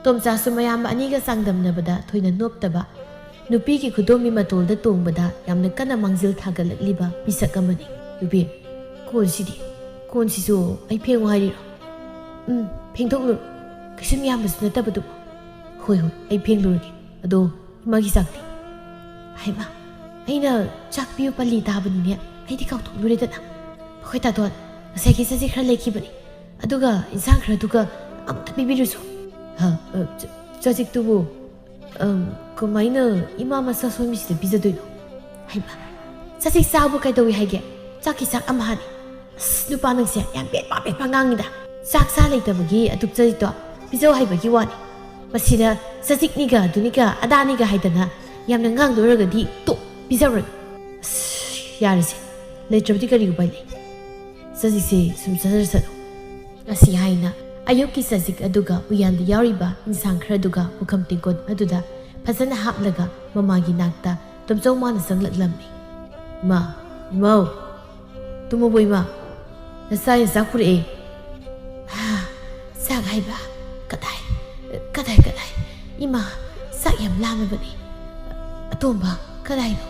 ꯇꯣꯝꯆꯥꯁꯨ ꯃꯌꯥꯝ ꯑꯅꯤꯒ ꯆꯥꯡꯗꯝꯅꯕꯗ ꯊꯣꯏꯅ ꯅꯣꯞꯇꯕ ꯅꯨꯄꯤꯒꯤ ꯈꯨꯗꯣꯝꯕꯤ ꯃꯇꯣꯜꯗ ꯇꯣꯡꯕꯗ ꯌꯥꯝꯅ ꯀꯟꯅ ꯃꯥꯡꯖꯤꯜ ꯊꯥꯒꯠꯂꯛꯂꯤꯕ ꯃꯤꯁꯛ ꯑꯃꯅꯤ ꯅꯨꯄꯤ ꯀꯣꯟꯁꯤꯁꯨ ꯑꯩ ꯐꯦꯡꯉꯨ ꯍꯥꯏꯔꯤꯔꯣ ꯐꯦꯡꯗꯣꯛꯂꯨꯔꯣ ꯀꯩꯁꯨꯝ ꯌꯥꯝꯕꯁꯨ ꯅꯠꯇꯕꯗꯨꯕꯨ ꯍꯣꯏ ꯑꯩ ꯐꯦꯡꯂꯨꯔꯒꯦ ꯑꯗꯣ ꯏꯃꯥꯒꯤ ꯆꯥꯛꯇꯤ ꯍꯩꯃꯥ ꯑꯩꯅ ꯆꯥꯛ ꯄꯤꯌꯨ ꯄꯜꯂꯤ ꯇꯥꯕꯅꯤꯅꯦ ꯑꯩꯗꯤ ꯀꯥꯎꯊꯣꯛꯂꯨꯔꯦꯗꯅ ꯃꯈꯣꯏ ꯇꯥꯇꯣꯟ ꯉꯁꯥꯏꯒꯤ ꯆꯖꯤꯛ ꯈꯔ ꯂꯩꯈꯤꯕꯅꯤ ꯑꯗꯨꯒ ꯏꯟꯁꯥꯡ ꯈꯔꯗꯨꯒ ꯑꯃꯨꯛꯇ ꯄꯤꯕꯤꯔꯨꯁꯨ ꯆꯖꯤꯛꯇꯨꯕꯨ ꯀꯃꯥꯏꯅ ꯏꯃꯥ ꯃꯆꯥ ꯁꯣꯟꯕꯤꯁꯤꯗ ꯄꯤꯖꯗꯣꯏꯅꯣ ꯍꯩꯃꯥ ꯆꯖꯤꯛ ꯆꯥꯕꯨ ꯀꯩꯗꯧꯏ ꯍꯥꯏꯒꯦ ꯆꯥꯛꯀꯤ ꯆꯥꯛ ꯑꯃ ꯍꯥꯟꯅꯤ ꯑꯁ ꯅꯨꯄꯥ ꯅꯪꯁꯦ ꯌꯥꯝ ꯄꯦꯠꯄ ꯉꯥꯡꯉꯤꯗ ꯆꯥꯛ ꯆꯥ ꯂꯩꯇꯕꯒꯤ ꯑꯗꯨꯛ ꯆꯖꯤꯛꯇꯣ ꯄꯤꯖꯧ ꯍꯥꯏꯕꯒꯤ ꯋꯥꯅꯤ ꯃꯁꯤꯗ ꯆꯖꯤꯛꯅꯤꯒ ꯑꯗꯨꯅꯤꯒ ꯑꯗꯥꯅꯤꯒ ꯍꯥꯏꯗꯅ ꯌꯥꯝꯅ ꯉꯥꯡꯗꯣꯏꯔꯒꯗꯤ ꯇꯣꯛ ꯄꯤꯖꯔꯨꯔꯒꯦ ꯑꯁ ꯌꯥꯔꯤꯁꯦ ꯂꯩꯇ꯭ꯔꯕꯗꯤ ꯀꯔꯤ ꯎꯄꯥꯏ ꯂꯩ ꯆꯖꯤꯛꯁꯦ ꯁꯨꯝ ꯆꯥꯖꯔꯁꯅꯨ ꯑꯁꯤ ꯍꯥꯏꯅ ꯑꯌꯨꯛꯀꯤ ꯆꯖꯤꯛ ꯑꯗꯨꯒ ꯎꯌꯥꯟꯗ ꯌꯥꯎꯔꯤꯕ ꯏꯟꯁꯥꯡ ꯈꯔꯗꯨꯒ ꯄꯨꯈꯝ ꯇꯦꯡꯀꯣꯠ ꯑꯗꯨꯗ ꯐꯖꯅ ꯍꯥꯞꯂꯒ ꯃꯃꯥꯒꯤ ꯅꯥꯛꯇ ꯇꯣꯝꯆꯧ ꯃꯥꯅ ꯆꯪꯂꯛꯂꯝꯃꯤ ꯏꯃꯥꯎ ꯇꯨꯝꯃꯕꯣ ꯏꯃꯥ ꯅꯆꯥ ꯆꯥꯛ ꯄꯨꯔꯛꯑꯦ ꯆꯥꯛ ꯍꯥꯏꯕ ꯀꯗꯥꯏ ꯏꯃꯥ ꯆꯥꯛ ꯌꯥꯝ ꯂꯥꯝꯃꯕꯅꯤ ꯑꯇꯣꯝꯕ ꯀꯗꯥꯏꯅꯣ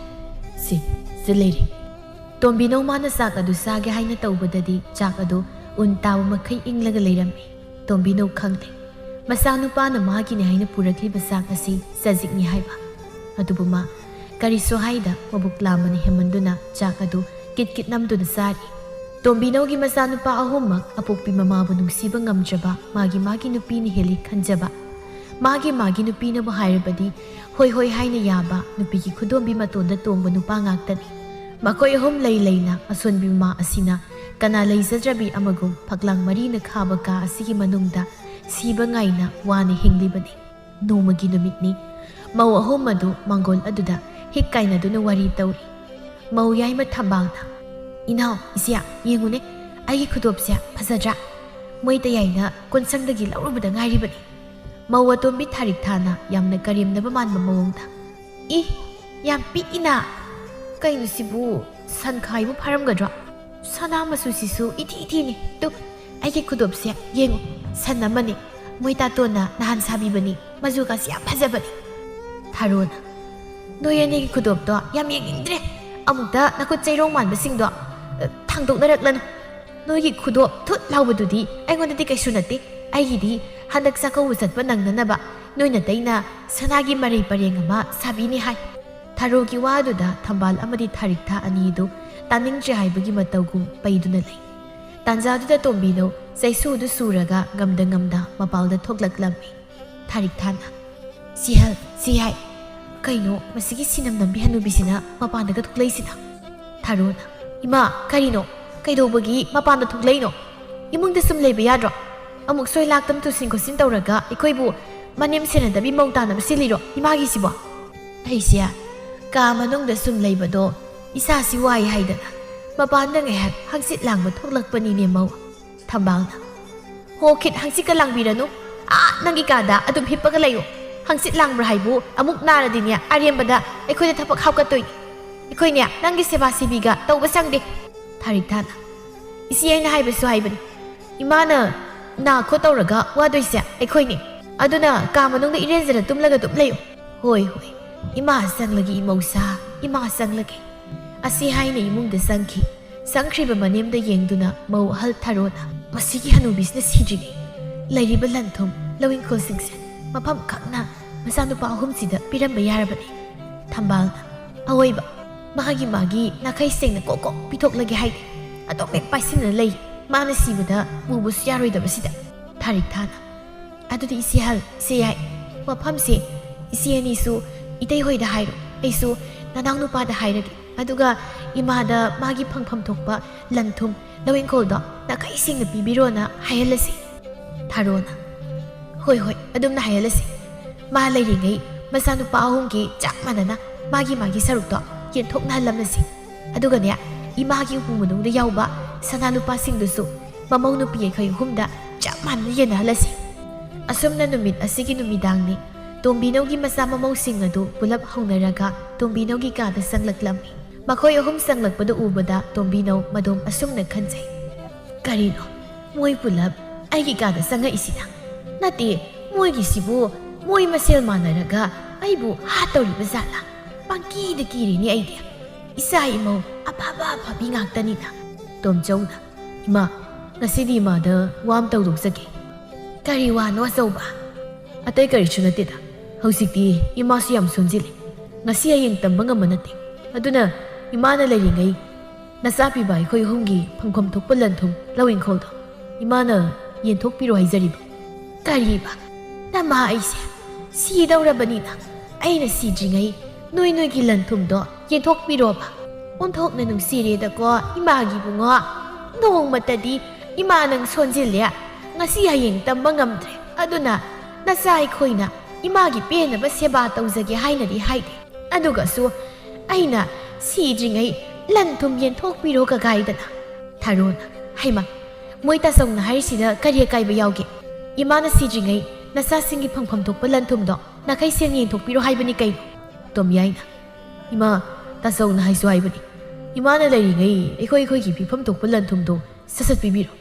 ꯁꯤꯗ ꯂꯩꯔꯤ ꯇꯣꯝꯕꯤꯅꯧ ꯃꯥꯅ ꯆꯥꯛ ꯑꯗꯨ ꯆꯥꯒꯦ ꯍꯥꯏꯅ ꯇꯧꯕꯗꯗꯤ ꯆꯥꯛ ꯑꯗꯨ ꯎꯟ ꯇꯥꯕ ꯃꯈꯩ ꯏꯪꯂꯒ ꯂꯩꯔꯝꯃꯤ ꯇꯣꯝꯕꯤꯅꯧ ꯈꯪꯂꯦ ꯃꯆꯥꯅꯨꯄꯥꯅ ꯃꯥꯒꯤꯅꯤ ꯍꯥꯏꯅ ꯄꯨꯔꯛꯂꯤꯕ ꯆꯥꯛ ꯑꯁꯤ ꯆꯖꯤꯛꯅꯤ ꯍꯥꯏꯕ ꯑꯗꯨꯕꯨ ꯃꯥ ꯀꯔꯤꯁꯨ ꯍꯥꯏꯗ ꯃꯕꯨꯛ ꯂꯥꯝꯕꯅ ꯍꯦꯃꯟꯗꯨꯅ ꯆꯥꯛ ꯑꯗꯨ ꯀꯤꯠ ꯅꯝꯗꯨꯅ ꯆꯥꯔꯤ ꯇꯣꯝꯕꯤꯅꯧꯒꯤ ꯃꯆꯥꯅꯨꯄꯥ ꯑꯍꯨꯝꯃꯛ ꯑꯄꯣꯛꯄꯤ ꯃꯃꯥꯕꯨ ꯅꯨꯡꯁꯤꯕ ꯉꯝꯗ꯭ꯔꯕ ꯃꯥꯒꯤ ꯅꯨꯄꯤꯅ ꯍꯦꯜꯂꯤ ꯈꯟꯖꯕ ꯃꯥꯒꯤ ꯅꯨꯄꯤꯅꯕꯨ ꯍꯥꯏꯔꯕꯗꯤ ꯍꯣꯏ ꯍꯥꯏꯅ ꯌꯥꯕ ꯅꯨꯄꯤꯒꯤ ꯈꯨꯗꯣꯝꯕꯤ ꯃꯇꯣꯟꯗ ꯇꯣꯡꯕ ꯅꯨꯄꯥ ꯉꯥꯛꯇꯅꯤ ꯃꯈꯣꯏ ꯑꯍꯨꯝ ꯂꯩꯅ ꯑꯁꯣꯟꯕꯤ ꯃꯃꯥ ꯑꯁꯤꯅ ꯀꯅꯥ ꯂꯩꯖꯗ꯭ꯔꯕꯤ ꯑꯃꯒꯨꯝ ꯐꯛꯂꯥꯡ ꯃꯔꯤꯅ ꯈꯥꯕ ꯀꯥ ꯑꯁꯤꯒꯤ ꯃꯅꯨꯡꯗ ꯁꯤꯕ ꯉꯥꯏꯅ ꯋꯥꯅ ꯍꯤꯡꯂꯤꯕꯅꯤ ꯅꯣꯡꯃꯒꯤ ꯅꯨꯃꯤꯠꯅꯤ ꯃꯧ ꯑꯍꯨꯝ ꯑꯗꯨ ꯃꯥꯡꯒꯣꯜ ꯑꯗꯨꯗ ꯍꯤꯛ ꯀꯥꯏꯅꯗꯨꯅ ꯋꯥꯔꯤ ꯇꯧꯔꯤ ꯃꯧ ꯌꯥꯏꯃ ꯊꯝꯕꯥꯜꯅ ꯏꯅꯥꯎ ꯏꯆꯦ ꯌꯦꯡꯉꯨꯅꯦ ꯑꯩꯒꯤ ꯈꯨꯗꯣꯞꯁꯦ ꯐꯖꯗ꯭ꯔꯥ ꯃꯣꯏ ꯇꯌꯥꯏꯅ ꯀꯣꯟꯁꯪꯗꯒꯤ ꯂꯧꯔꯨꯕꯗ ꯉꯥꯏꯔꯤꯕꯅꯤ ꯃꯧ ꯑꯇꯣꯝꯕꯤ ꯊꯥꯔꯤꯛ ꯊꯥꯅ ꯌꯥꯝꯅ ꯀꯔꯦꯝꯅꯕ ꯃꯥꯟꯕ ꯃꯑꯣꯡꯗ ꯌꯥꯝ ꯄꯤꯛꯏꯅ ꯀꯩꯅꯣ ꯁꯤꯕꯨ ꯁꯟꯈꯥꯏꯕꯨ ꯐꯥꯔꯝꯒꯗ꯭ꯔꯣ ꯁꯅꯥ ꯃꯆꯨꯁꯤꯁꯨ ꯏꯊꯤꯅꯤ ꯇꯨ ꯑꯩꯒꯤ ꯈꯨꯗꯣꯞꯁꯦ ꯌꯦꯡꯉꯨ ꯁꯟ ꯑꯃꯅꯤ ꯃꯣꯏ ꯇꯥꯇꯣꯟꯅ ꯅꯍꯥꯟ ꯁꯥꯕꯤꯕꯅꯤ ꯃꯆꯨꯒꯁꯤ ꯌꯥꯝ ꯐꯖꯕꯅꯤ ꯊꯥꯔꯣꯅ ꯅꯣꯏ ꯑꯅꯤꯒꯤ ꯈꯨꯗꯣꯞꯇꯣ ꯌꯥꯝ ꯌꯦꯡꯅꯤꯡꯗ꯭ꯔꯦ ꯑꯃꯨꯛꯇ ꯅꯈꯨꯠ ꯆꯩꯔꯣꯡ ꯃꯥꯟꯕꯁꯤꯡꯗꯣ ꯊꯥꯡꯗꯣꯛꯅꯔꯛꯂꯅꯨ ꯅꯣꯏꯒꯤ ꯈꯨꯗꯣꯞ ꯊꯨꯠ ꯂꯥꯎꯕꯗꯨꯗꯤ ꯑꯩꯉꯣꯟꯗꯗꯤ ꯀꯩꯁꯨ ꯅꯠꯇꯦ ꯑꯩꯒꯤꯗꯤ ꯍꯟꯗꯛ ꯆꯥꯛꯀꯧꯕ ꯆꯠꯄ ꯅꯪꯅꯅꯕ ꯅꯣꯏꯅ ꯇꯩꯅ ꯁꯅꯥꯒꯤ ꯃꯔꯩ ꯄꯔꯦꯡ ꯑꯃ ꯁꯥꯕꯤꯅꯤ ꯍꯥꯏ ꯊꯥꯔꯣꯒꯤ ꯋꯥꯗꯨꯗ ꯊꯝꯕꯥꯜ ꯑꯃꯗꯤ ꯊꯥꯔꯤꯛ ꯊꯥ ꯑꯅꯤꯗꯨ ꯇꯥꯅꯤꯡꯗ꯭ꯔꯦ ꯍꯥꯏꯕꯒꯤ ꯃꯇꯧꯒꯨꯝ ꯄꯩꯗꯨꯅ ꯂꯩ ꯇꯥꯟꯖꯥꯗꯨꯗ ꯇꯣꯝꯕꯤꯅꯧ ꯆꯩꯁꯨꯗꯨ ꯁꯨꯔꯒ ꯉꯝꯗ ꯃꯄꯥꯜꯗ ꯊꯣꯛꯂꯛꯂꯝꯃꯤ ꯊꯥꯔꯤꯛ ꯊꯥꯅ ꯁꯤ ꯍꯥꯏ ꯀꯩꯅꯣ ꯃꯁꯤꯒꯤ ꯁꯤꯅꯝ ꯅꯝꯕꯤ ꯍꯅꯨꯕꯤꯁꯤꯅ ꯃꯄꯥꯟꯗꯒ ꯊꯣꯛꯂꯛꯏꯁꯤꯅ ꯊꯥꯔꯣꯅ ꯏꯃꯥ ꯀꯔꯤꯅꯣ ꯀꯩꯗꯧꯕꯒꯤ ꯃꯄꯥꯟꯗ ꯊꯣꯛꯂꯛꯏꯅꯣ ꯏꯃꯨꯡꯗ ꯁꯨꯝ ꯂꯩꯕ ꯌꯥꯗ꯭ꯔꯣ ꯑꯃꯨꯛ ꯁꯣꯏ ꯂꯥꯛꯇꯝ ꯇꯨꯁꯤꯟ ꯈꯣꯠꯆꯤꯟ ꯇꯧꯔꯒ ꯑꯩꯈꯣꯏꯕꯨ ꯃꯅꯦꯝ ꯁꯦꯟꯅꯗꯕꯤ ꯃꯧ ꯇꯥꯟꯅꯕ ꯁꯤꯜꯂꯤꯔꯣ ꯏꯃꯥꯒꯤꯁꯤꯕꯣ ꯑꯩꯁꯦ ꯀꯥ ꯃꯅꯨꯡꯗ ꯁꯨꯝ ꯂꯩꯕꯗꯣ ꯏꯁꯥꯁꯤ ꯋꯥꯏ ꯍꯥꯏꯗꯅ ꯃꯄꯥꯟꯗ ꯉꯥꯏꯍꯥꯛ ꯍꯪꯆꯤꯠ ꯂꯥꯡꯕ ꯊꯣꯛꯂꯛꯄꯅꯤꯅꯦ ꯃꯧ ꯊꯝꯕꯥꯜꯅ ꯍꯣꯈꯤꯠ ꯍꯪꯆꯤꯠꯀ ꯂꯥꯡꯕꯤꯔꯅꯨ ꯅꯪꯒꯤ ꯀꯥꯗ ꯑꯗꯨꯝ ꯍꯤꯞꯄꯒ ꯂꯩꯌꯣ ꯍꯪꯆꯤꯠ ꯂꯥꯡꯕ꯭ꯔꯥ ꯍꯥꯏꯕꯨ ꯑꯃꯨꯛ ꯅꯥꯔꯗꯤꯅꯦ ꯑꯔꯦꯝꯕꯗ ꯑꯩꯈꯣꯏꯗ ꯊꯕꯛ ꯍꯥꯞꯀꯠꯇꯣꯏꯅꯤ ꯑꯩꯈꯣꯏꯅꯦ ꯅꯪꯒꯤ ꯁꯦꯕꯥ ꯁꯦꯕꯤꯒ ꯇꯧꯕ ꯆꯪꯗꯦ ꯊꯥꯔꯤꯛ ꯊꯥꯅ ꯏꯆꯦ ꯑꯩꯅ ꯍꯥꯏꯕꯁꯨ ꯍꯥꯏꯕꯅꯤ ꯏꯃꯥꯅ ꯅꯥ ꯈꯣꯠ ꯇꯧꯔꯒ ꯋꯥꯗꯣꯏꯁꯦ ꯑꯩꯈꯣꯏꯅꯤ ꯑꯗꯨꯅ ꯀꯥ ꯃꯅꯨꯡꯗ ꯏꯔꯦꯟꯖꯅ ꯇꯨꯝꯂꯒ ꯑꯗꯨꯝ ꯂꯩꯌꯨ ꯍꯣꯏ ꯏꯃꯥ ꯆꯪꯂꯒꯦ ꯏꯃꯧꯁꯥ ꯏꯃꯥ ꯆꯪꯂꯒꯦ ꯑꯁꯤ ꯍꯥꯏꯅ ꯏꯃꯨꯡꯗ ꯆꯪꯈ꯭ꯔꯤꯕ ꯃꯅꯦꯝꯗ ꯌꯦꯡꯗꯨꯅ ꯃꯧ ꯑꯍꯜ ꯊꯥꯔꯣꯅ ꯃꯁꯤꯒꯤ ꯍꯅꯨꯕꯤꯁꯤꯅ ꯁꯤꯗ꯭ꯔꯤꯉꯩ ꯂꯩꯔꯤꯕ ꯂꯟꯊꯨꯝ ꯂꯧꯏꯪꯈꯣꯜꯁꯤꯡꯁꯦ ꯃꯐꯝ ꯈꯪꯅ ꯃꯆꯥꯅꯨꯄꯥ ꯑꯍꯨꯝꯁꯤꯗ ꯄꯤꯔꯝꯕ ꯌꯥꯔꯕꯅꯤ ꯊꯝꯕꯥꯜꯅ ꯑꯋꯣꯏꯕ ꯃꯥꯒꯤ ꯅꯥꯈꯩ ꯁꯦꯡꯅ ꯀꯣꯛ ꯄꯤꯊꯣꯛꯂꯒꯦ ꯍꯥꯏꯗꯤ ꯑꯗꯨꯝ ꯍꯦꯛ ꯄꯥꯏꯁꯤꯟꯅ ꯂꯩ ꯃꯥꯅ ꯁꯤꯕꯗ ꯎꯕꯁꯨ ꯌꯥꯔꯣꯏꯗꯕꯁꯤꯗ ꯊꯥꯔꯤꯛ ꯊꯥꯅ ꯑꯗꯨꯗꯤ ꯏꯆꯦ ꯌꯥꯏ ꯋꯥꯐꯝꯁꯦ ꯏꯆꯦ ꯑꯅꯤꯁꯨ ꯏꯇꯩꯍꯣꯏꯗ ꯍꯥꯏꯔꯣ ꯑꯩꯁꯨ ꯅꯅꯥꯎ ꯅꯨꯄꯥꯗ ꯍꯥꯏꯔꯒꯦ ꯑꯗꯨꯒ ꯏꯃꯥꯗ ꯃꯥꯒꯤ ꯐꯪꯐꯝ ꯊꯣꯛꯄ ꯂꯟ ꯊꯨꯝ ꯂꯧꯏꯪꯈꯣꯜꯗꯣ ꯅꯥꯈꯩ ꯁꯦꯡꯅ ꯄꯤꯕꯤꯔꯣꯅ ꯍꯥꯏꯍꯜꯂꯁꯤ ꯊꯥꯔꯣꯅ ꯍꯣꯏ ꯑꯗꯨꯝꯅ ꯍꯥꯏꯍꯜꯂꯁꯤ ꯃꯥ ꯂꯩꯔꯤꯉꯩ ꯃꯆꯥꯅꯨꯄꯥ ꯑꯍꯨꯝꯒꯤ ꯆꯞ ꯃꯥꯟꯅꯅ ꯃꯥꯒꯤ ꯁꯔꯨꯛꯇꯣ ꯌꯦꯟꯊꯣꯛꯅꯍꯜꯂꯝꯂꯁꯤ ꯑꯗꯨꯒꯅꯦ imaagi upung manungda yauba sana lupa singdusu mamau nupi akhoi ahumda chap manna yenahalasi asumna numit asigi numidangni Tombinaugi masa mamau sing adu pulap haunaraga Tombinaugi kada sanglaklammi makhoi ahum sanglakpada ubada Tombinau madom asumna khanjai karino moi pulap aigi kada sanga isina nati moi gisibu moi masel manaraga aibu hatauri bazala pangki de kiri ni aidi isa imo apaba phabi ngaktani na tomchauda ima ngasidi ma da wam tawduk sake kari wa no soba atai kari chunate da hausikti ima su yam sunjile ngasi ayeng tamba ngam manate aduna imana lairingai nasapi bai khoi humgi phangkhom thokpa lanthum lawing kholdo imana yen thokpiro haijariba kariba nama aise si daurabani na aina si jingai noi noi gi lanthum do yen thokpiro ba onthok na nung sire da ko imagi bungo nong matadi ima nang sonjile ngasi ayeng tamba ngamdre aduna nasai khoina imagi pena ba seba tawzage haina di haide aduga su aina si jingai lanthum yen thokpiro ka gaidana tharona haima moita songna haisida kariya kaiba yauge imana si jingai nasa singi phangpham thokpa lanthum do nakai seng yen thokpiro haibani kai tom yaina ima ta songna haisu haibani imana lairingai ekhoi gi phifam thokpa lanthum do sasat bibiro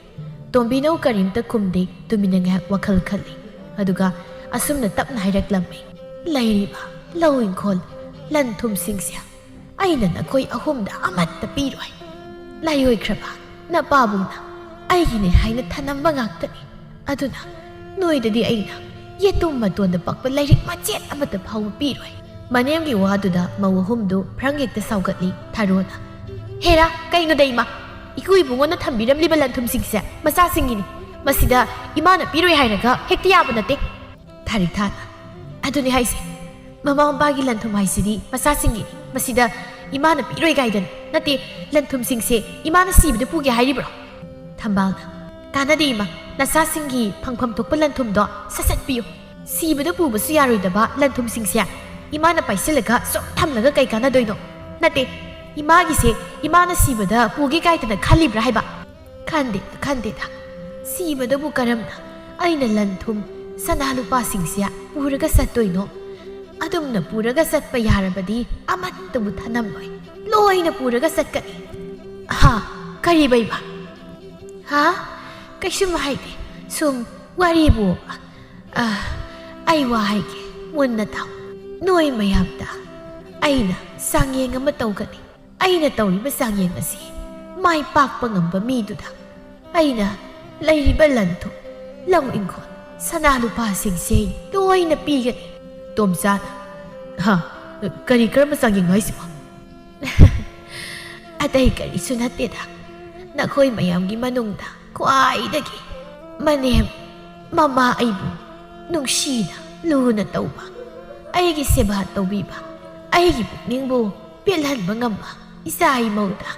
tombinau karimta khumde tuminanga wakhal khalli aduga asumna tapna hairaklammi lairiba lawing khol lanthum singsia aina nakoi ahumda amatta piroi layoi khraba na pabungna aigine haina thanamba ngaktani aduna noidadi aina yetum matonda pakpa lairik machet amata phaw piroi manemgi waduda mawhumdu phrangekta saugatli tharona hera kaino daima ikui bungona thambiramliba lanthum singsia masa singini masida imana piroi hairaga hekti yaba nate Tarik thana aduni haise mama mambagi lanthum haisidi masa singini masida imana piroi gaidan nati lanthum singse imana sibda puge hairibro thambalna kanadi ima nasa singi phangpham thokpa lanthum do sasat piyo sibda puba su yaroi daba lanthum singse imana paisilaga sok thamlaga kai kana doino nati imagi se imana sibda puge gaidana khalibra haiba khande da sibda bu karamna aina lanthum sana lupa singsia puraga satoino adumna puraga satpa yarabadi amatta bu thanam loina puraga satkani ha kari baiba ha kaishum haide sum waribu ai wa haike munna taw noi mayapta aina sangyeng ama tawgani aina tawriba sangyeng asi mai pakpa ngamba miduda aina lairiba lantu law ingkhon sana lupa singse loina pigani tomsa ha kari karma sangyeng haisiba atai kari sunateda nakhoi mayamgi manungda khwaidagi manem mama aibu nungsina luna tawba aigi seba tawbiba aigi pukningbu pelhanba ngamba isai mauda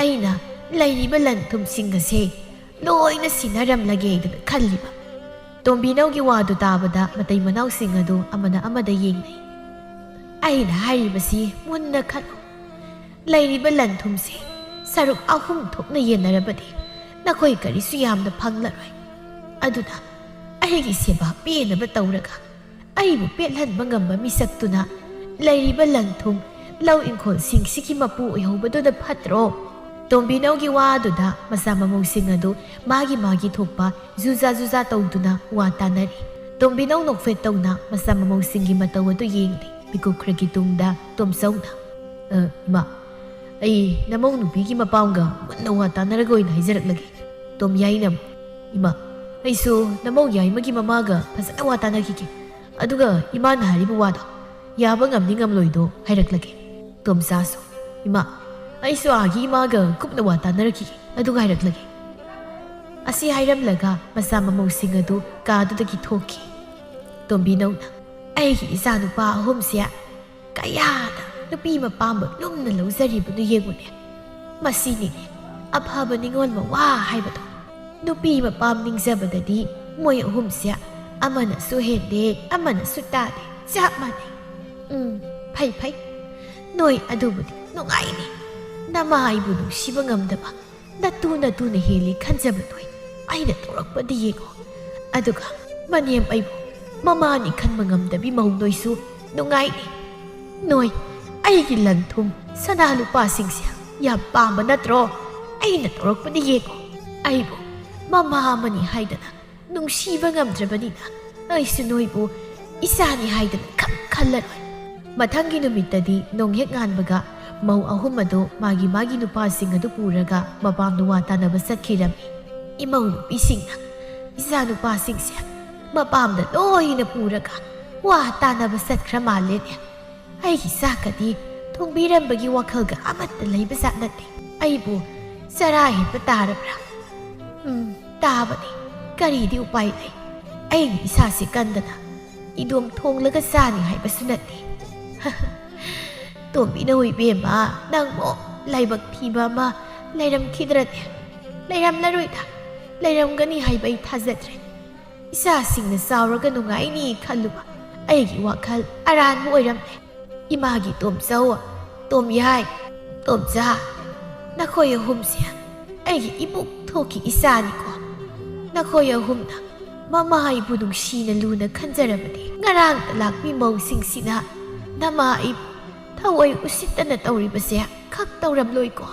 aina lairiba lanthum singase loina sinaramlage da khalliba tombinaugi wadu tabada matai manau singadu amana amada yengnai aina hairibasi munna khalo lairiba lanthumse saruk ahum thokna yenarabadi nakhoi karisu yamna phanglaroi aduna aigi seba penaba tawraga aibu pelhanba ngamba misaktuna lairiba lanthum law inkhol singsiki mapu oihobadu da phatro tombinaugi waduda masa mamung singadu magi thokpa juza tawduna wa tanari tombinau nokfet tawna masa mamung singi matawadu yengdi bikukragi tungda tomsauna ma ai namong nupigi mapawnga munna wa tanaragoina haijarak tom yainam ima aisu namong yaimagi mamaga phasana wa tanakiki aduga imana haribu wado yaba ngamni ngamloido hairak tom saso ima aisu agi imaga kupna wa tanaraki aduga hairak asi hairamlaga masa mamong singadu kadudagi thoki tombinauna aigi isa nupa ahumsia kayada nupi mapamba lumna lawzaribadu yegune masini aphaba ningol ma wa haibado nupi mapam ningjabadadi moi ahumsia amana su hende amana su tade chap mane phai noi adubudi nungai ni ꯅꯃꯥ ꯑꯩꯕꯨ ꯅꯨꯡꯁꯤꯕ ꯉꯝꯗꯕ ꯅꯇꯨꯅ ꯍꯦꯜꯂꯤ ꯈꯟꯖꯕ ꯅꯣꯏ ꯑꯩꯅ ꯇꯧꯔꯛꯄꯗ ꯌꯦꯡꯉꯣ ꯑꯗꯨꯒ ꯃꯅꯦꯝ ꯑꯩꯕꯨ ꯃꯃꯥꯅꯤ ꯈꯟꯕ ꯉꯝꯗꯕꯤ ꯃꯧ ꯅꯣꯏꯁꯨ ꯅꯨꯡꯉꯥꯏꯅꯤ ꯅꯣꯏ ꯑꯩꯒꯤ ꯂꯟ ꯊꯨꯝ ꯁꯅꯥ ꯂꯨꯄꯥꯁꯤꯡꯁꯦ ꯌꯥꯝ ꯄꯥꯝꯕ ꯅꯠꯇ꯭ꯔꯣ ꯑꯩꯅ ꯇꯧꯔꯛꯄꯗ ꯌꯦꯡꯉꯣ ꯑꯩꯕꯨ ꯃꯃꯥ ꯑꯃꯅꯤ ꯍꯥꯏꯗꯅ ꯅꯨꯡꯁꯤꯕ ꯉꯝꯗ꯭ꯔꯕꯅꯤꯅ ꯑꯩꯁꯨ ꯅꯣꯏꯕꯨ ꯏꯆꯥꯅꯤ ꯍꯥꯏꯗꯅ ꯈꯜꯂꯔꯣꯏ ꯃꯊꯪꯒꯤ ꯅꯨꯃꯤꯠꯇꯗꯤ ꯅꯣꯡꯍꯦꯛ ꯉꯥꯟꯕꯒ ꯃꯧ ꯑꯍꯨꯝ ꯑꯗꯨ ꯃꯥꯒꯤ ꯅꯨꯄꯥꯁꯤꯡ ꯑꯗꯨ ꯄꯨꯔꯒ ꯃꯄꯥꯝꯗ ꯋꯥ ꯇꯥꯅꯕ ꯆꯠꯈꯤꯔꯝꯃꯤ ꯏꯃꯧ ꯅꯨꯄꯤꯁꯤꯡꯅ ꯏꯆꯥ ꯅꯨꯄꯥꯁꯤꯡꯁꯦ ꯃꯄꯥꯝꯗ ꯂꯣꯏꯅ ꯄꯨꯔꯒ ꯋꯥ ꯇꯥꯅꯕ ꯆꯠꯈ꯭ꯔ ꯃꯥꯜꯂꯦꯅꯦ ꯑꯩꯒꯤ ꯆꯥꯛꯀꯗꯤ ꯊꯣꯡꯕꯤꯔꯝꯕꯒꯤ ꯋꯥꯈꯜꯒ ꯑꯃꯠꯇ ꯂꯩꯕꯖꯥꯠ ꯅꯠꯇꯦ ꯑꯩꯕꯨ ꯆꯔꯥ ꯍꯦꯟꯕ ꯇꯥꯔꯕ꯭ꯔꯥ ꯇꯥꯕꯅꯤ ꯀꯔꯤꯗꯤ ꯎꯄꯥꯏ ꯂꯩ ꯑꯩꯒꯤ ꯏꯁꯥꯁꯤ ꯀꯟꯗꯅ ꯏꯗꯣꯝ ꯊꯣꯡꯂꯒ ꯆꯥꯅꯤ ꯍꯥꯏꯕꯁꯨ ꯅꯠꯇꯦ ꯇꯣꯝꯕꯤꯅ ꯏꯕꯦꯝꯃ ꯅꯪꯕꯨ ꯂꯥꯏꯕꯛ ꯊꯤꯕ ꯑꯃ ꯂꯩꯔꯝꯈꯤꯗ꯭ꯔꯅꯦ ꯂꯩꯔꯝꯂꯔꯣꯏꯗ ꯂꯩꯔꯝꯒꯅꯤ ꯍꯥꯏꯕ ꯑꯩ ꯊꯥꯖꯗ꯭ꯔꯦ ꯏꯆꯥꯁꯤꯡꯅ ꯆꯥꯎꯔꯒ ꯅꯨꯡꯉꯥꯏꯅꯤ ꯈꯜꯂꯨꯕ ꯑꯩꯒꯤ ꯋꯥꯈꯜ ꯑꯔꯥꯟꯕ ꯑꯣꯏꯔꯝꯂꯦ 이마기 똠자와 똠야이 똠자 나코야 홈세 아이기 이북 토기 이사니고 나코야 홈나 마마이 부둥시나 루나 칸자라바디 nga랑 lakmi mawsingsina nama I thawai usitana tawribase khak tawramloi ko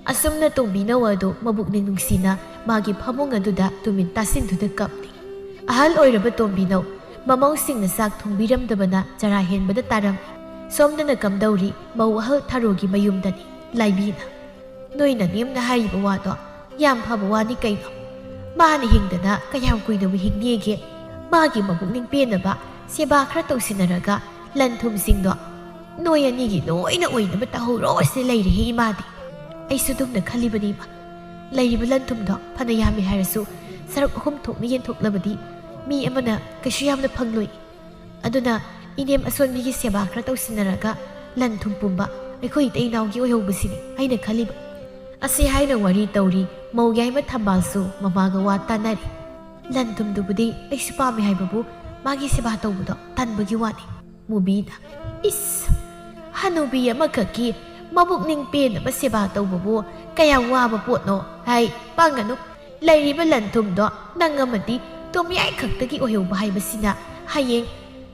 asumna tongbi nawado mabukning nungsina magi phamung aduda tumin tasin duda kapni ahal oiraba tongbi naw mamawsingna sak thongbiramdabana chara henbada taram somdana kamdauri mawahal tharogi mayumdani laibina noina nemna hariba wado yam phaba wani kaino mani hingdana kayam kuina wi hingnege magi mabukning penaba seba khra tawsinaraga lanthum singdo noi anigi loina oinaba tahuro se leire hi imadi ai sudumna khalibani ma leiriba lanthum do phana yami harasu sarak hum thokni yen thoklabadi mi amana kashu yamna phangloi aduna inem asonbi gi seba khra tawsinaraga lanthum pumba akhoi tei nawgi oyhobasini aina khaliba asi haina wari tawri maugai ma thambalsu mamaga wa tanari lanthum dubudi aisu pami haibabu magi seba tawbudo tanbagi wani mubida is hanubi amakaki mabukning pen ba seba tawbubu kaya waba potno hai panganu leiriba lanthum do nangamati tomyai khaktagi oyhoba haibasina hayeng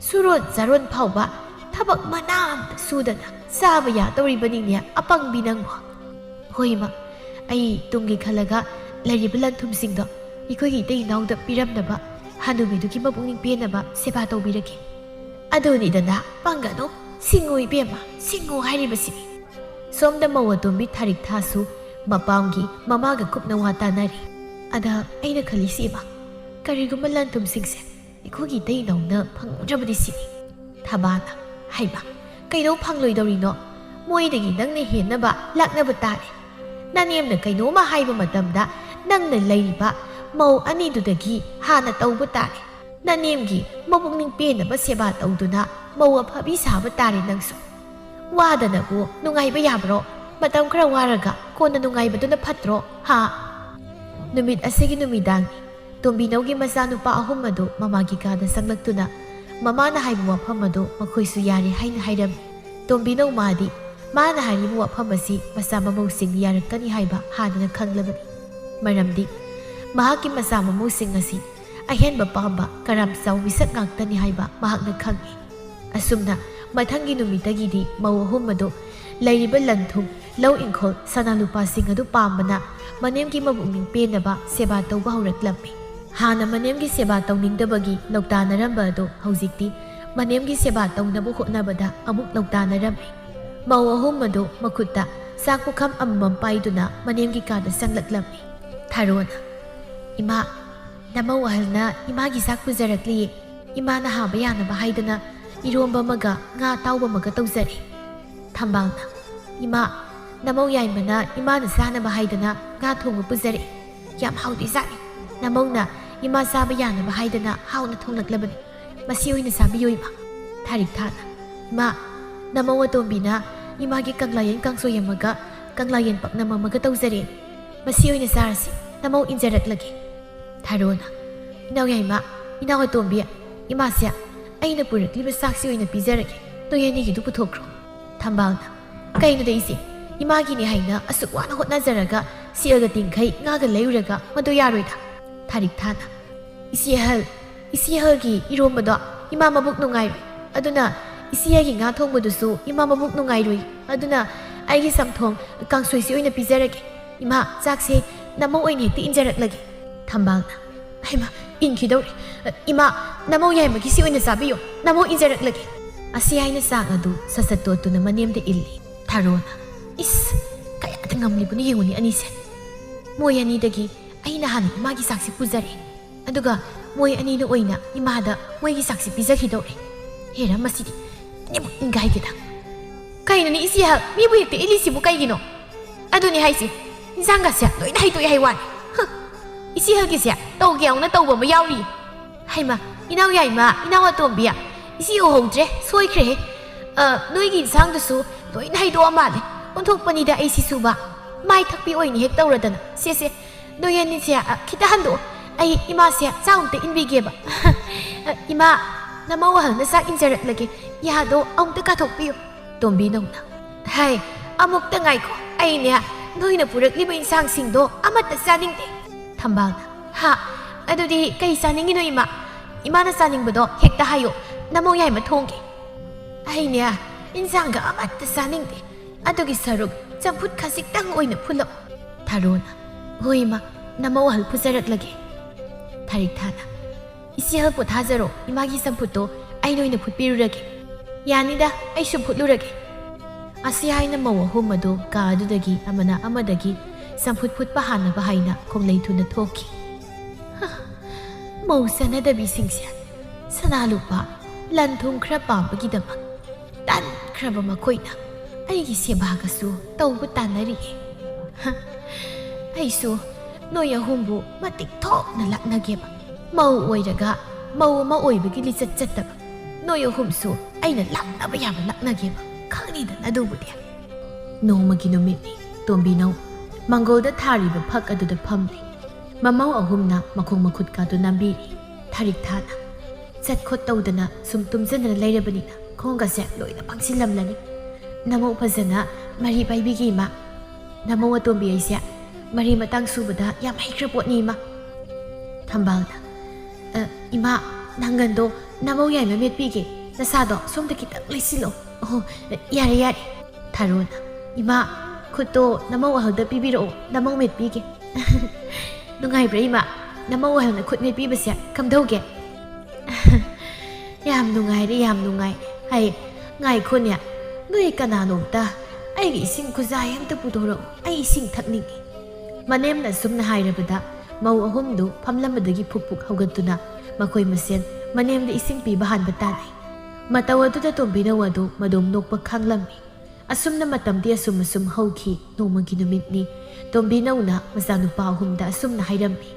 surot zaron phauba thabak manam sudana saba ya tawribani ne apang binang hoima ai tungi khalaga leiriba lanthum singdo ikoi tei nawda piramdaba hanubi duki mabukning penaba seba tawbiraki adoni dana pangano singoi bema singo hairibasini somda mawatombi tharik thasu mapamgi mamaga kupna wata nari ada aina khalisi ba kariguma lanthum singse ikogi tei nawna phangrabadi sini thabana haiba kaino phangloi dorino moidagi nangna hennaba laknaba tare nanemna kaino ma haiba matamda nangna leiriba mau ani dudagi hana tawba tare nanemgi mabukning penaba seba tawduna mau aphabi saba tare nangsu wadana bu nungaiba yabro matam khra waraga kona nungaibaduna phatro ha numit asigi numidang tombinawgi masanupa ahum adu mamagi kada sanglaktuna mamana haibu wafam adu makhoisu yari haina hairam tombinaw madi mana haribu wafam asi masa mamawsing yarakani haiba hadana khanglabani maramdi mahaki masa mamawsing asi ahenba pamba karam saw wisak ngaktani haiba mahakna khangi asumna mathangi numitagidi mawahum adu leiriba lanthum law inkhol sanalupa sing adu pambana manemgi mabukning penaba seba tawba hauraklammi hana manemgi seba tawningdabagi noktanaramba adu haujikti manemgi seba tawnabu hotnabada amuk noktanarami mawahum adu makutta sakpukham ammam paiduna manemgi kada sanglaklammi tharona ima namawahalna imagi sakpu jarakli imana haba yanaba haidana iromba maga nga tawba maga tawjari thambalna ima namau yaimana imana sanaba haidana nga thongba pujari yam haudi zani namongna ima saba yanaba haidana hauna thonglaklavani masi oina sabiyoima tharik thana ima namau atombina imagi kanglayen kangsoyamaga kanglayen pakna mamaga tawjari masi oina sarasi namau injaraklagi tharona inaw yaima inaw atombi imasya aina purakliba saksi oina pijarage to yanigi du puthokro thambalna kaino deisi 이마기니 하이나 아숙 와나 헛나자라가 시어가 띵카이 nga가 레우라가 마도 야로이다 타릭타나 이시할기 이로마도 이마 마북 농아이로이 아두나 이시야기 nga 통보도수 이마 마북 농아이로이 아두나 아이기 삼통 강소이시 오이나 비자라게 이마 짝세 나모 오이니 헥티 인자락라게 탐방나 하이마 인키도리 이마 나모 야이마 기시 오이나 사비요 나모 인자락라게 아시야이나 싹아두 사사토토나 마니엠데 일리 타로나 이스 가야다 ngamlibu니 잉우니 아니세 모이 아니다기 아이나 하니 마기 삭시 부자리 아두가 모이 아니는 오이나 이마다 모이기 삭시 비자키도리 헤라 마시디 니부 인가이기다 가이나니 이시야 미부 헥테 일리시부 가이기노 아두니 하이시 인상가시야 너희나 하이도이 하이완 이시하기시야 떠오기야오나 떠오보마 야우리 하이마 이나우야 이마 이나와 톰비야 이시오 홍드레 소이크레 너희기 인상도수 너희나 하이도와 마네 온톡빠니다 아이시수바 마이 탁비 오이니 헥 떠오라다나 세세 너희안니시야 키타 한도 아이 이마시야 짜움때 인비기에바 이마 나마와 하나 싹 인자락라게 야도 아움때 까톡비요 톰비노나 하이 아목다 nga이고 아이냐 너희나 부르기부 인상싱도 아마따 싸닝데 탐방나 하 아두디 까이 싸닝이노 이마나 싸닝부도 헥다 하요 나모야 이마 통게 아이냐 인상가 아마따 싸닝데 아두기 사룩 짬풋 카식 땅 오이나 풀러 타로나 호이마 나마와 할 부자락라게 타릭타나 이시할 풋 하자로 이마기 삼풋도 아이노이나 풋비루라게 야니다 아이쇼 풋루라게 아시아이나 마와 홈마도 가두다기 아마나 아마다기 삼풋 풋 바하나 바하이나 콩레이투나 토키 마우사나다 비싱시야 사나루파 란통 크라밤바기다막 딴 크라바마 코이나 아이기 세바가수 떠우부 따나리에 아이수 너야 홈부 마틱 톡나 락나게바 마우 오이라가 마우 마 오이바기 리셋set다바 너야 홈수 아이나 락나바 야바 락나게바 칸이다 나도부디야 노마기 노미니 톰비노 망고다 타리바 팍 아두다 팜리 마마우 아홈나 마콩 마콧가도 남비리 타릭타나 셋콧 떠우다나 숨tum전나 레이라바니나 콩가세 로이나 방실람라니 나모 파자나 마리 바이비기 이마 나모와 톰비 아이시야 마리 마땅 수보다 야 마이크로포니 이마 탐방나 이마 난간도 나모 야이마 мет비게 나사도 솜다기 딱 레실로 야래 타로나 이마 그것도 나모와 하다 비비로 나모 мет비게 누가이브라 이마 나모와 하나 굿 мет비바시야 감도게 얌 누가이리 얌 누가이 하이 nga이 코냐 너희 까나노다 아이기 이싱 구자이 함다 부도로 아이 이싱 탁닝이 마넴나 숨나 하이라보다 마우 어홈도 팜람바다기 푹푹 하우가두나 마코이 마센 마넴다 이싱 피바 한바 따나이 마타와두다 톰비나와도 마돔 녹바 캉람미 asumna matamdi asum hauki nomagi numitni tombinauna masanupa ahumda asumna hairammi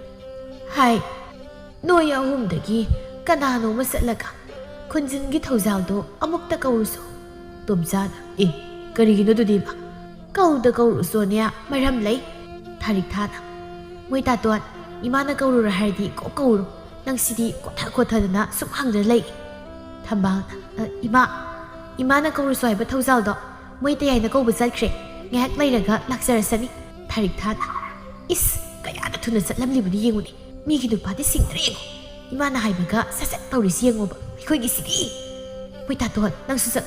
hai noya ahumdagi kanano masatlaka khunjingi thawjaldo amukta kauruso tomjana karigino dudiba kauda kauruso nya maram lei tharik thana moita ton imana kaurura hardi ko kauru nangsidi kotha kothadana sum hangda lei thambana imana kauruso haiba thawjaldo moita yaina ko buzalkre ngak lairaga laksarasani tharik thana is kayana thuna satlamli budi yenguni migi nupadi singdre imana haibaga sasat tawris yengoba khoi gi sidi moita ton nang susat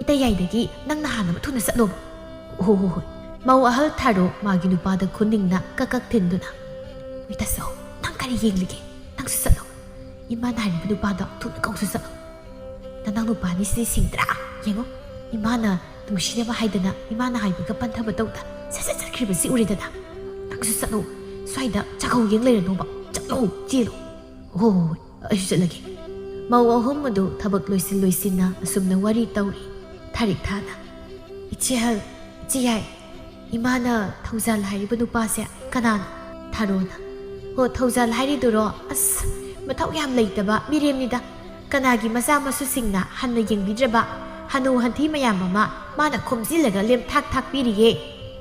ita yaidagi nang na hana thuna satloba ho mau ahal tharo magi nupada khuningna kakak thenduna moita so nang kari yenglige nang susat imana haiba nupada thuna kau susat nang nupani si singdra yengo imana tumshine ba haidana imana haibaga panthaba tawda sasa sakriba si uridana nangsu salo swaida chakau yeng leirano ba chalo jilo ayu chalagi mau ahom madu thabak loisin na asumna wari tawri tharik thana ichihal chiyai imana thawjal hairiba nupa se kanan tharona thawjal hairi duro as mathau yam leitaba miremnida kanagi masa masu singna hanna yengbidraba hanu hanthi mayam mama mana khomjilaga lem thak piriye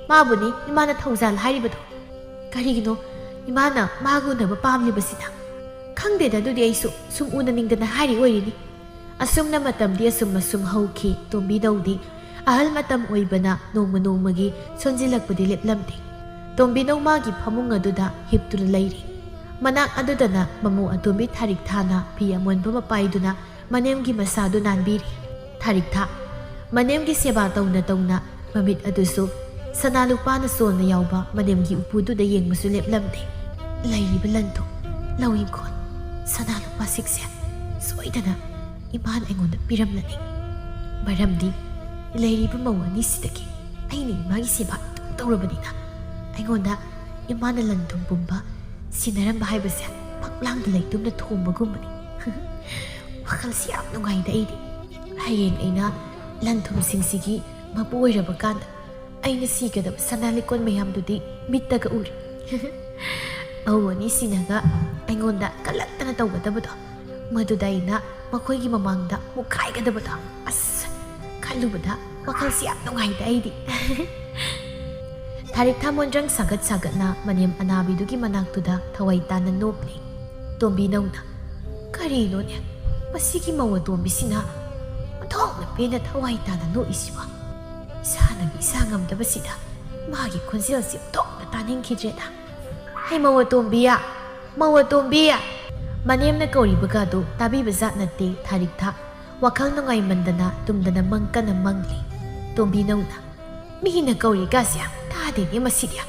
mabuni imana thawjal hairibado karigino imana maguna ba pamlibasina khangde da dudi aisu sum unaningdana hairi oirini asumna matamdi asum hauki tombi dawdi ahal matam oibana nongma nongmagi sonjilakpudi leplamde. Tombinau magi phamung aduda hiptuna lairi. Manak adudana mamu atombi Tharik Thana pi amonba mapaiduna manemgi masadu nanbiri. Tharik Tha manemgi seba tawna mamit adusu sanalupana solna yauba manemgi upududa yengmasu leplamde. Lairiba lanto lawimkon sanalupa sikse soidana iman aingonda piramlani. Maramdi lairiba mawani sidaki aini magi seba tawrabanina aingonda imana lantum bumba sinaram bahaibase paklang laitumna thombagumani. Wakal siap nungai da idi hayeng aina lantum singsigi mapuiraba kanda aina sigadab sanalikon mayamdudi mittaga uri. Awani sinaga aingonda kalattana tawgadabado maduda aina makoigi mamangda mukhaigadabado as kalubada wakal siap nungai da idi. Tharik Tha mondrang sagat-sagatna manem anabidugi manaktuda thawai tana nopli. Tombinauna karino ne masigi mawa tombisina mathong na pena thawai tana no isiba. Isanagi isangamdabasida magi khonjel si tok na taningkhidreda. Hai mawa tombiya manem na kauri bagado tabi bazat natte Tharik Tha wakal nungai mandana tumdana mangkana mangli. Tombinauna mihina kauri gasya tadeni masidia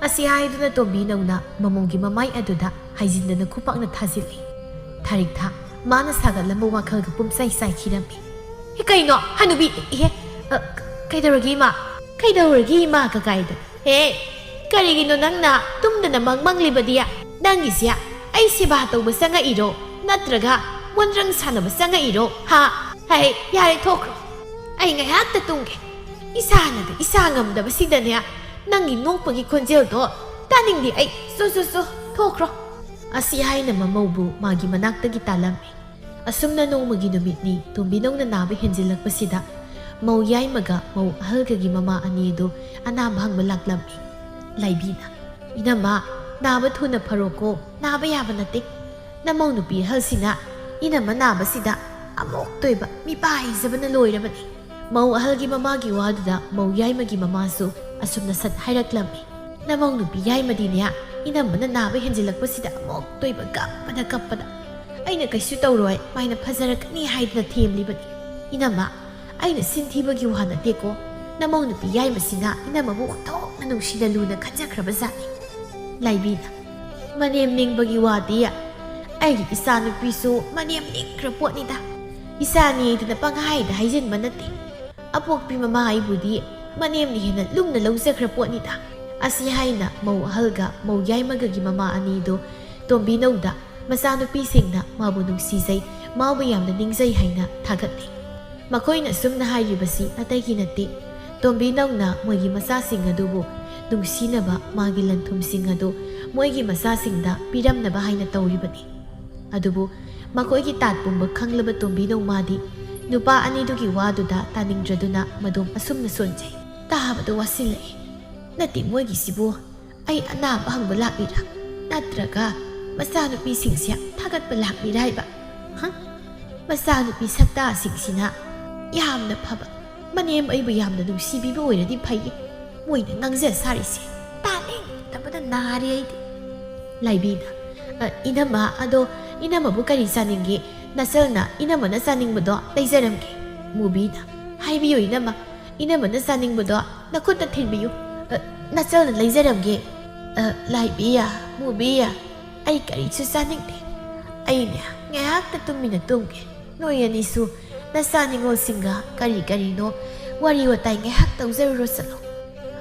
asi haiduna tombinauna mamongi mamai aduda haijindana khupakna thazili. Tharik Tha mana sagalamba wakal ga pumsai sai khirami. He kaino hanubi he kaidoragi ma ka kaida he karigino nangna tumdana mangmanglibadiya nangisia ai siba tawba sanga iro natraga mondrang sanaba sanga iro ha hai yare thokro ai ngayakta tungge isanaga isangamdaba sidane nangi nokpagi khonjel do taningdi ai so thokro asi haina mamaubu magi manaktagi talami. Asumna nongmagi numitni tombinongna naba henjilakpasida mau yaimaga mau ahalgagi mama anido anaba hangba laklami. Laibina inama naba thuna pharoko naba yaba nate namau nupi halsina inama naba sida amok toiba mipai zabana loirabani. Mau ahalgi mamagi waduda mau yaimagi mamasu asumna sat hairaklammi. Namau nupi yaimadine inamana naba henjilakpasida amok toiba kappada aina kaisu tawroi maina phajarakani haidna themlibani. Inama aina sintibagi wahana teko namau nupi yaimasina inamabu thokna nungsida luna khanjakraba jani. Laibina manem ningbagi wadiya aigi isa nupisu manem ningkra potnida isani duna panghaida haijinba nate apokpi mama aibudi manem ni hena lumna lawjakra potnida. Asi haina mau ahalga mau yaimagagi mama anido tombinauda masanupisingna mabu nungsijai mabu yamna ningjai haina thagatli. Makoina sumna hairibasi ataigi nate tombinauna moigi masasing adubu nungsinaba magi lanthumsing adu moigi masasingda piramnaba haina tawribani. Adubu makoigi tatpumba khanglaba tombinau madi nupa anidugi waduda taningdraduna madum asumna sonjai tahabada wasilai. Nati moigi sibu ai anaba hangba lakira natraga masanupi singsia thagatba lakiraiba masanupi sakta singsina yamna phaba manem aibu yamna nungsibiba oiradi phai moina ngangja sarisi taning tabada nari aidi. Laibina inama ado inama bu kari saningi nasalna inama na saningbado leijaramge. Mubina haibiyo inama na saningbado nakhutna thinbiyo nasalna leijaramge. Laibiya mubiya ai karisu saningde aine ngayakta tumina tungge noi anisu nasaningol singa kari no wari watai ngayak tawjaruro salo.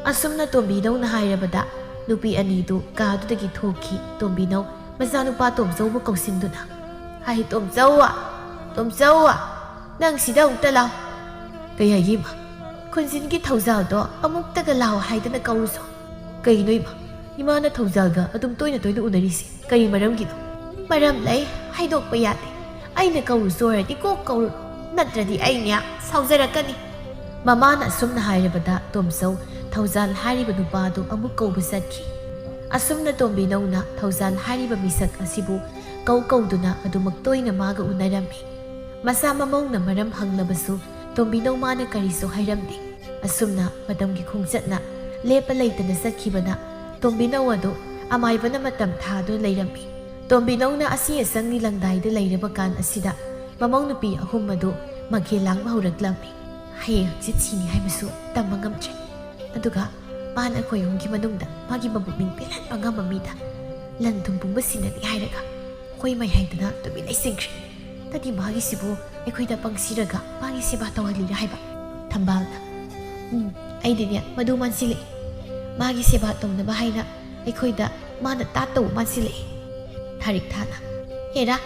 Asumna tombinau na hairabada nupi anidu kadudagi thoki tombinau mazanupa tomjauba kausinduna. Hai tomjauwa nang sida umta law kaya yima khunjingi thawjaldo amuktaga law haidana kauruso kaino imana thawjalga adum toina unarisi kari maramgino. Maram lay haidokpa yate aina kauruso radi kok kauru natradi ainya saujarakani. Mamana asumna hairabada tomsau thawjal hariba nupadu amuk kauba satki. Asumna tombinauna thawjal hariba misak asibu kauduna adumak toina maga unarami. Masa mamawna maram hanglabasu tombinau mana kariso hairamdi. ꯑꯁꯨꯝꯅ ꯃꯇꯝꯒꯤ ꯈꯣꯡꯆꯠꯅ ꯂꯦꯞꯄ ꯂꯩꯇꯅ ꯆꯠꯈꯤꯕꯅ ꯇꯣꯝꯕꯤꯅꯧ ꯑꯗꯨ ꯑꯃꯥꯏꯕꯅ ꯃꯇꯝ ꯊꯥꯗꯨꯅ ꯂꯩꯔꯝꯃꯤ꯫ ꯇꯣꯝꯕꯤꯅꯧꯅ ꯑꯁꯤ ꯑꯁꯪꯒꯤ ꯂꯪꯗꯥꯏꯗ ꯂꯩꯔꯕ ꯀꯥꯟ ꯑꯁꯤꯗ ꯃꯃꯧ ꯅꯨꯄꯤ ꯑꯍꯨꯝ ꯑꯗꯨ ꯃꯪꯈꯦꯜ ꯂꯥꯡꯕ ꯍꯧꯔꯛꯂꯝꯃꯤ꯫ ꯍꯌꯦꯡ ꯍꯪꯆꯤꯠ ꯁꯤꯅꯤ ꯍꯥꯏꯕꯁꯨ ꯇꯝꯕ ꯉꯝꯗ꯭ꯔꯦ, ꯑꯗꯨꯒ ꯃꯥꯅ ꯑꯩꯈꯣꯏ ꯑꯍꯨꯝꯒꯤ ꯃꯅꯨꯡꯗ ꯃꯥꯒꯤ ꯃꯕꯨꯛꯅꯤꯡ ꯄꯦꯜꯍꯟꯕ ꯉꯝꯕ ꯃꯤꯗ ꯂꯟ ꯊꯨꯝ ꯄꯨꯡꯕ ꯁꯤꯟꯅꯅꯤ ꯍꯥꯏꯔꯒ ꯑꯩꯈꯣꯏ ꯃꯩ ꯍꯥꯏꯗꯅ ꯇꯨꯃꯤꯟ ꯂꯩꯁꯤꯟꯈ꯭ꯔꯦ꯫ ꯇꯗꯤ ꯃꯥꯒꯤꯁꯤꯕꯨ ꯑꯩꯈꯣꯏꯗ ꯄꯪꯁꯤꯔꯒ ꯃꯥꯒꯤ ꯁꯦꯕꯥ ꯇꯧꯍꯜꯂꯤꯔ ꯍꯥꯏꯕ꯫ ꯊꯝꯕꯥꯜꯅ ꯑꯩꯗꯤꯅꯦ ꯃꯗꯨ ꯃꯥꯟꯁꯤꯜꯂꯛꯏ꯫ ꯃꯥꯒꯤ ꯁꯦꯕꯥ ꯇꯧꯅꯕ ꯍꯥꯏꯅ ꯑꯩꯈꯣꯏꯗ ꯃꯥꯅ ꯇꯥꯠꯇꯧꯕ ꯃꯥꯟꯁꯤꯜꯂꯛꯏ꯫ ꯊꯥꯔꯤꯛ ꯊꯥꯅ ꯍꯦꯔꯥ,